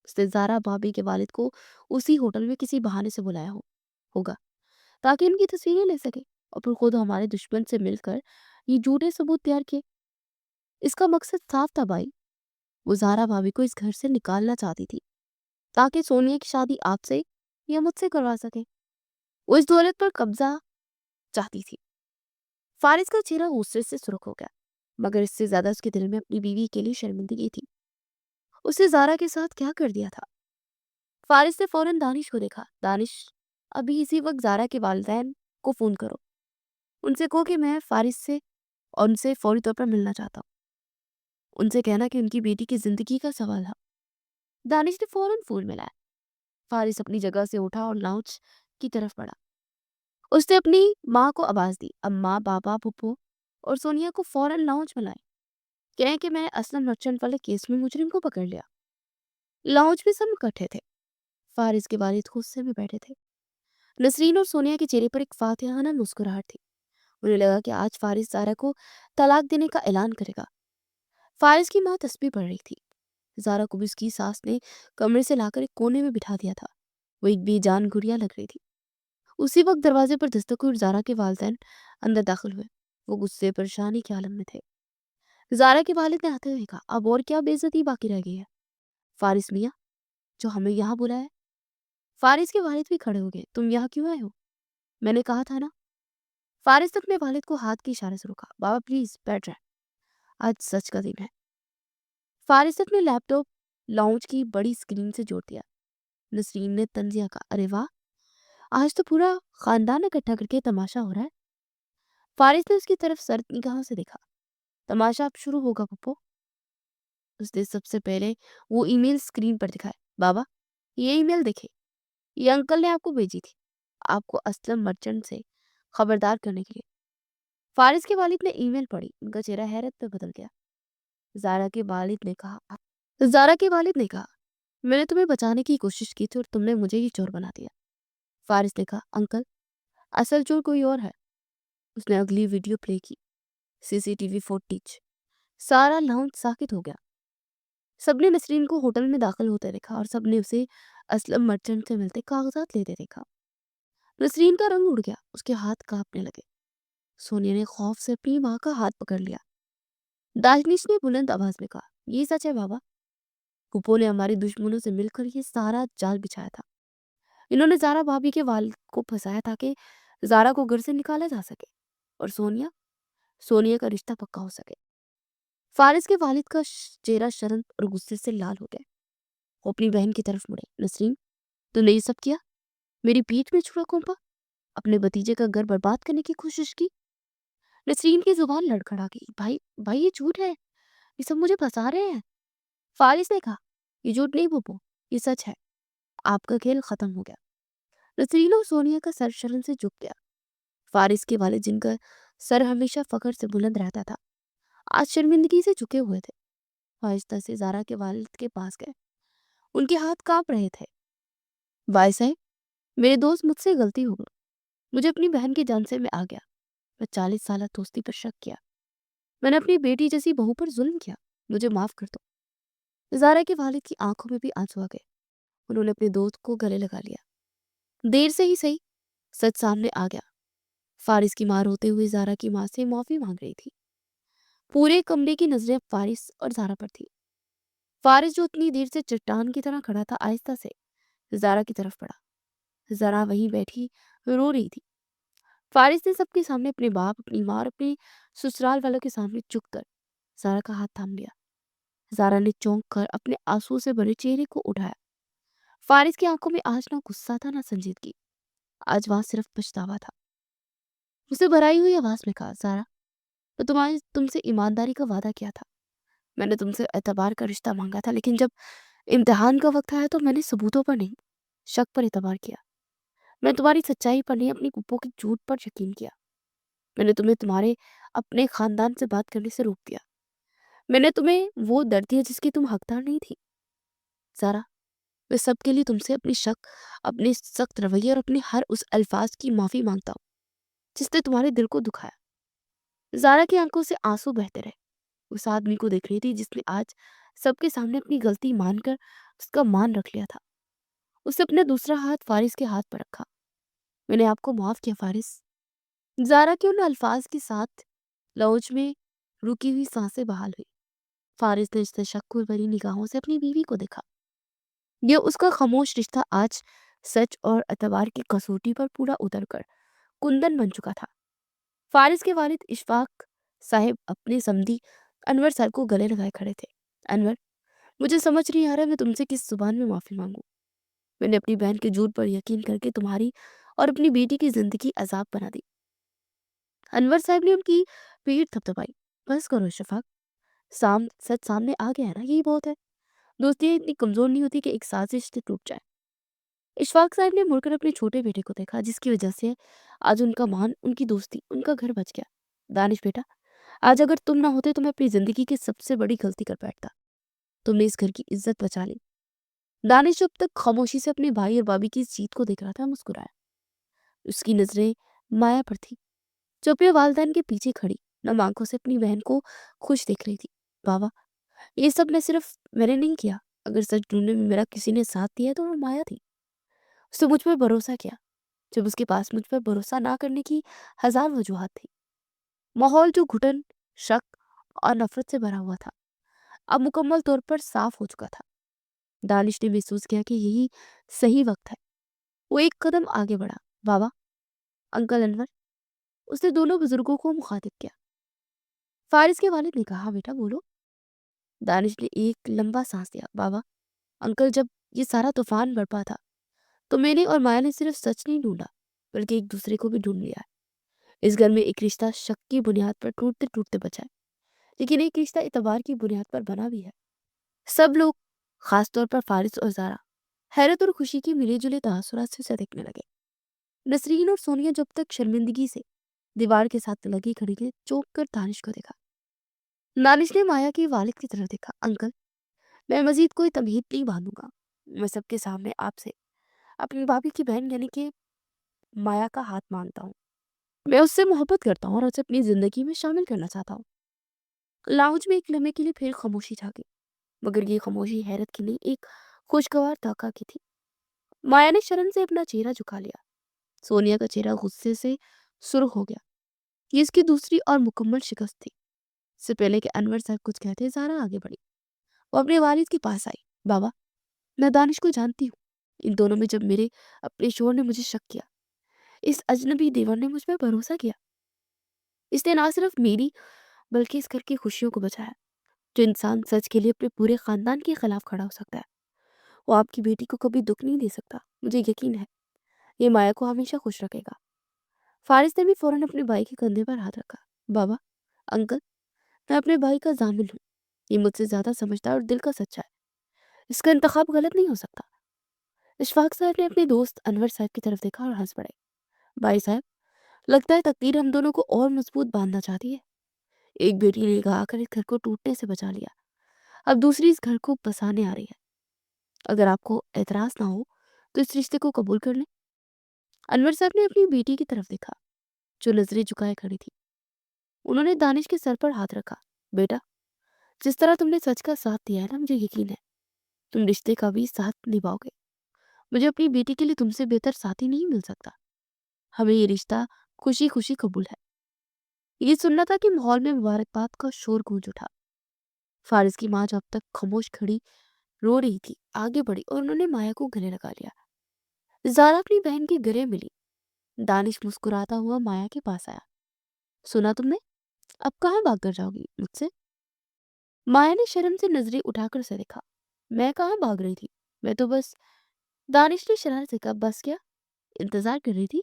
Speaker 1: उसने ज़ारा भाभी के वालिद को उसी होटल में किसी बहाने से बुलाया होगा ताकि इनकी तस्वीरें ले सके, और फिर खुद हमारे दुश्मन से मिलकर ये झूठे सबूत तैयार किए। इसका मकसद साफ था भाई। वो ज़ारा भाभी को इस घर से निकालना चाहती थी ताकि सोनिया की शादी आपसे या मुझसे करवा सके। वो इस दौलत पर कब्जा चाहती थी। फारिस का चेहरा गुस्से से सुर्ख हो गया, मगर इससे ज्यादा उसके दिल में अपनी बीवी के लिए शर्मिंदगी थी। उसे ज़ारा के साथ क्या कर दिया था? फारिस ने फौरन दानिश को देखा। दानिश, अभी इसी वक्त ज़ारा के वालिदैन को फोन करो। उनसे कहो कि मैं फारिस से और उनसे फौरी तौर पर मिलना चाहता हूँ। उनसे कहना कि उनकी बेटी की जिंदगी का सवाल है। दानिश ने फौरन फोन मिलाया। फारिस अपनी जगह से उठा और लाउंज की तरफ बढ़ा। उसने अपनी माँ को आवाज दी, अम्मा, बाबा, फुप्पो और सोनिया को फौरन लाउंज में लाए। कहें कि मैंने असलम मर्चेंट वाले केस में मुजरिम को पकड़ लिया। लाउंज में सब इकट्ठे थे। फारिस के वालिद गुस्से में बैठे थे। नसरीन और सोनिया के चेहरे पर एक फातिहाना मुस्कुराहट थी। उन्हें लगा कि आज फारिस ज़ारा को तलाक देने का ऐलान करेगा। फारिस की माँ तस्बीह पढ़ रही थी। ज़ारा को भी उसकी सास ने कमरे से लाकर एक कोने में बिठा दिया था। वो एक बेजान गुड़िया लग रही थी। उसी वक्त दरवाजे पर दस्तक हुई और ज़ारा के वालिदैन अंदर दाखिल हुए। वो गुस्से परेशानी के आलम में थे। ज़ारा के वालिद ने आते हुए कहा, अब और क्या बेइज्जती बाकी रह गई है? फारिस मियाँ, जो हमें यहाँ बुलाया है? फारिस के वालिद भी खड़े हो गए। तुम यहाँ क्यों आए हो? मैंने कहा था ना। फारिस ने अपने वालिद को हाथ के इशारे से रोका। बाबा प्लीज बैठ जाए, आज सच का दिन है। फारिस ने अपने लैपटॉप लाउंज की बड़ी स्क्रीन से जोड़ दिया। नसरीन ने तंजिया कहा, अरे वाह, आज तो पूरा खानदान इकट्ठा करके तमाशा हो रहा है। फारिस ने उसकी तरफ सर्द निगाहों से देखा। तमाशा अब शुरू होगा पप्पो। उसने सबसे पहले वो ईमेल स्क्रीन पर दिखाया। बाबा, ये ईमेल देखे, ये अंकल ने आपको भेजी थी, आपको असलम मर्चेंट से खबरदार करने के लिए। फारिस के वालिद ने ईमेल पढ़ी। उनका चेहरा हैरत में बदल गया। ज़ारा के वालिद ने कहा ज़ारा के वालिद ने कहा, मैंने तुम्हें बचाने की कोशिश की थी और तुमने मुझे ही चोर बना दिया। फारिस ने कहा, अंकल, असल चोर कोई और है। उसने अगली वीडियो प्ले की। CCTV footage. सारा लाउंज साकित हो गया। सबने नसरीन को होटल में दाखिल होते देखा और सबने उसे असलम मर्चेंट से मिलते कागजात लेते देखा। नसरीन का रंग उड़ गया, उसके हाथ कांपने लगे। सोनिया ने खौफ से अपनी माँ का हाथ पकड़ लिया। दानिश ने बुलंद आवाज में कहा, ये सच है बाबा, फूफो ने हमारे दुश्मनों से मिलकर ये सारा जाल बिछाया था। इन्होंने ज़ारा भाभी के वालिद को फंसाया था कि ज़ारा को घर से निकाला जा सके और सोनिया सोनिया का रिश्ता पक्का हो सके। फारिस के वालिद का चेहरा शर्म और गुस्से से लाल हो गया। वो अपनी बहन की तरफ मुड़े। नसरीन, तुमने ये सब किया? मेरी पीठ में छुरा घोंपा? अपने भतीजे का घर बर्बाद करने की कोशिश की? नसरीन की जुबान लड़खड़ा गई। भाई भाई, ये झूठ है, ये सब मुझे फंसा रहे हैं। फारिस ने कहा, ये झूठ नहीं फूफो, ये सच है। आपका खेल खत्म हो गया। नसरीन और सोनिया का सर शर्म से झुक गया। फारिस के वालिद, जिनका सर हमेशा फख्र से बुलंद रहता था, आज शर्मिंदगी से झुके हुए थे। आहिस्ता से ज़ारा के वालिद के पास गए। उनके हाथ कांप रहे थे। भाई साहब, मेरे दोस्त, मुझसे गलती हो गई। मुझे अपनी बहन की जान से मैं आ गया। मैं 40 साल दोस्ती पर शक किया। मैंने अपनी बेटी जैसी बहू पर जुल्म किया। मुझे माफ कर दो। ज़ारा के वालिद की आंखों में भी आंसू आ गए। उन्होंने अपने दोस्त को गले लगा लिया। देर से ही सही, सच सामने आ गया। फारिस की माँ रोते हुए ज़ारा की माँ से माफी मांग रही थी। पूरे कमरे की नजरें फारिस और ज़ारा पर थी। फारिस, जो उतनी देर से चट्टान की तरह खड़ा था, आहिस्ता से ज़ारा की तरफ बढ़ा। ज़ारा वहीं बैठी रो रही थी। फारिस ने सबके सामने अपने बाप, अपनी माँ और अपने ससुराल वालों के सामने झुककर ज़ारा का हाथ थाम लिया। ज़ारा ने चौंक कर अपने आंसू से भरे चेहरे को उठाया। फारिस की आंखों में आज ना गुस्सा था, ना संजीदगी। आज वहां सिर्फ पछतावा था। उसे भराई हुई आवाज में कहा, ज़ारा, तो तुम्हारे तुमसे ईमानदारी का वादा किया था। मैंने तुमसे एतबार का रिश्ता मांगा था, लेकिन जब इम्तिहान का वक्त आया तो मैंने सबूतों पर नहीं, शक पर एतबार किया। मैं तुम्हारी सच्चाई पर नहीं, अपनी पुप्पो के झूठ पर यकीन किया। मैंने तुम्हें तुम्हारे अपने खानदान से बात करने से रोक दिया। मैंने तुम्हें वो दर्द दिया जिसकी तुम हकदार नहीं थी। ज़ारा, मैं सबके लिए तुमसे अपनी शक, अपने सख्त रवैये और अपने हर उस अल्फाज की माफ़ी मांगता हूँ जिसने तुम्हारे दिल को दुखाया। ज़ारा की आंखों से आंसू बहते रहे। उस आदमी को देख रही थी जिसने आज सबके सामने अपनी गलती मानकर उसका मान रख लिया था। उसने अपना दूसरा हाथ फारिस के हाथ पर रखा। मैंने आपको माफ़ किया फारिस। ज़ारा के उन अल्फाज के साथ लाउंज में रुकी हुई सांसें बहाल हुई। फारिस ने तशक्कुर भरी निगाहों से अपनी बीवी को देखा। यह उसका खामोश रिश्ता आज सच और एतबार की कसौटी पर पूरा उतरकर कुंदन बन चुका था। फारिस के वालिद इशफाक साहिब अपने समधी अनवर सर को गले लगाए खड़े थे। अनवर, मुझे समझ नहीं आ रहा मैं तुमसे किस जुबान में माफ़ी मांगूं। मैंने अपनी बहन के झूठ पर यकीन करके तुम्हारी और अपनी बेटी की जिंदगी अजाब बना दी। अनवर साहब ने उनकी पीठ थपथपाई। बस करो इशफाक, सच सामने आ गया है ना, यही बहुत है। दोस्तियां इतनी कमजोर नहीं होती कि एक साजिश से टूट जाए। इशफाक साहब ने मुड़कर अपने छोटे बेटे को देखा, जिसकी वजह से आज उनका मान, उनकी दोस्ती, उनका घर बच गया। दानिश बेटा, आज अगर तुम ना होते तो मैं अपनी जिंदगी की सबसे बड़ी गलती कर बैठता। तुमने इस घर की इज्जत बचा ली। दानिश, जो अब तक खामोशी से अपने भाई और भाभी की इस जीत को देख रहा था, मुस्कुराया। اس کی نظریں مایا پر تھی جو اپنے والدین کے پیچھے کھڑی نم آنکھوں سے اپنی بہن کو خوش دیکھ رہی تھی۔ بابا، یہ سب میں نے نہیں کیا۔ اگر سچ ڈھونڈنے میں میرا کسی نے ساتھ دیا تو وہ مایا تھی۔ اس نے مجھ پر بھروسہ کیا جب اس کے پاس مجھ پر بھروسہ نہ کرنے کی ہزار وجوہات تھی۔ ماحول جو گھٹن، شک اور نفرت سے بھرا ہوا تھا اب مکمل طور پر صاف ہو چکا تھا۔ دانش نے محسوس کیا کہ یہی صحیح وقت ہے۔ وہ ایک قدم آگے بڑھا۔ بابا، انکل انور، اس نے دونوں بزرگوں کو مخاطب کیا۔ فارس کے والد نے کہا، بیٹا بولو۔ دانش نے ایک لمبا سانس لیا۔ بابا، انکل، جب یہ سارا طوفان برپا تھا تو میں نے اور مایا نے صرف سچ نہیں ڈھونڈا بلکہ ایک دوسرے کو بھی ڈھونڈ لیا ہے۔ اس گھر میں ایک رشتہ شک کی بنیاد پر ٹوٹتے ٹوٹتے بچا ہے، لیکن ایک رشتہ اعتبار کی بنیاد پر بنا بھی ہے۔ سب لوگ، خاص طور پر فارس اور زارا، حیرت اور خوشی کی ملے جلے تاثرات سے دیکھنے لگے۔ نسرین اور سونیا جب تک شرمندگی سے دیوار کے ساتھ لگی کھڑی تھی، چونک کر دانش کو دیکھا۔ دانش نے مایا کے والد کی طرف دیکھا۔ انکل، میں مزید کوئی تمہید نہیں باندھوں گا۔ میں سب کے سامنے آپ سے اپنی بھابھی کی بہن یعنی کہ مایا کا ہاتھ مانگتا ہوں۔ میں اس سے محبت کرتا ہوں اور اسے اپنی زندگی میں شامل کرنا چاہتا ہوں۔ لاؤنج میں ایک لمحے کے لیے پھر خاموشی چھا گئی، مگر یہ خاموشی حیرت کی نہیں، ایک خوشگوار توقع کی تھی۔ مایا نے شرم سے اپنا چہرہ جھکا لیا۔ سونیا کا چہرہ غصے سے سرخ ہو گیا۔ یہ اس کی دوسری اور مکمل شکست تھی۔ اس سے پہلے کہ انور صاحب کچھ کہتے، زارا آگے بڑھی۔ وہ اپنے والد کے پاس آئی۔ بابا، میں دانش کو جانتی ہوں۔ ان دونوں میں جب میرے اپنے شوہر نے مجھے شک کیا، اس اجنبی دیور نے مجھ پر بھروسہ کیا۔ اس نے نہ صرف میری بلکہ اس گھر کی خوشیوں کو بچایا۔ جو انسان سچ کے لیے اپنے پورے خاندان کے خلاف کھڑا ہو سکتا ہے، وہ آپ کی بیٹی کو کبھی دکھ نہیں دے سکتا۔ مجھے یقین ہے یہ مایا کو ہمیشہ خوش رکھے گا۔ فارس نے بھی فوراً اپنے بھائی کے کندھے پر ہاتھ رکھا۔ بابا، انکل، میں اپنے بھائی کا ضامن ہوں۔ یہ مجھ سے زیادہ سمجھدار اور دل کا سچا ہے۔ اس کا انتخاب غلط نہیں ہو سکتا۔ اشفاق صاحب نے اپنے دوست انور صاحب کی طرف دیکھا اور ہنس پڑے۔ بھائی صاحب، لگتا ہے تقدیر ہم دونوں کو اور مضبوط باندھنا چاہتی ہے۔ ایک بیٹی نے گا کر اس گھر کو ٹوٹنے سے بچا لیا، اب دوسری اس گھر کو بسانے آ رہی ہے۔ اگر آپ کو اعتراض نہ ہو تو اس رشتے کو قبول کر لیں۔ انور صاحب نے اپنی بیٹی کی طرف دیکھا جو نظریں جھکائے کھڑی تھی۔ انہوں نے دانش کے سر پر ہاتھ رکھا۔ بیٹا، جس طرح تم نے سچ کا ساتھ دیا ہے نا، مجھے یقین ہے تم رشتے کا بھی ساتھ نبھاؤ گے۔ مجھے اپنی بیٹی کے لیے تم سے بہتر ساتھی نہیں مل سکتا۔ ہمیں یہ رشتہ خوشی خوشی قبول ہے۔ یہ سننا تھا کہ ماحول میں مبارکباد کا شور گونج اٹھا۔ فارس کی ماں جو اب تک خاموش کھڑی رو رہی تھی، آگے بڑھی اور انہوں نے مایا کو گلے لگا لیا۔ زارا اپنی بہن کے گلے ملی۔ دانش مسکراتا ہوا مایا کے پاس آیا۔ سنا تم نے؟ اب کہاں بھاگ کر جاؤ گی مجھ سے؟ مایا نے شرم سے نظریں اٹھا کر اسے دیکھا۔ میں کہاں بھاگ رہی تھی، میں تو بس… دانش نے شرارت سے کہا، بس کیا؟ انتظار کر رہی تھی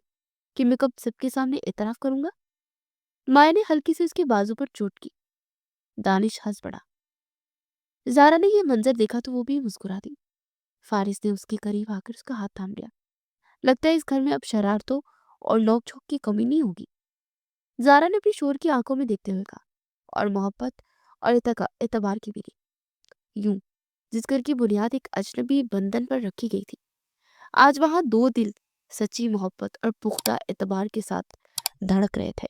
Speaker 1: کہ میں کب سب کے سامنے اعتراف کروں گا؟ مایا نے ہلکی سے اس کے بازو پر چوٹ کی۔ دانش ہنس پڑا۔ زارا نے یہ منظر دیکھا تو وہ بھی مسکرا دی۔ فارس نے اس کے قریب آ کر اس کا ہاتھ تھام لیا۔ لگتا ہے اس گھر میں اب شرارتوں اور نوک جھوک کی کمی نہیں ہوگی۔ زارا نے اپنی شوہر کی آنکھوں میں دیکھتے ہوئے کہا، اور محبت اور اعتبار کی بھی نہیں۔ یوں جس گھر کی بنیاد ایک اجنبی بندھن پر رکھی گئی تھی، آج وہاں دو دل سچی محبت اور پختہ اعتبار کے ساتھ دھڑک رہے تھے۔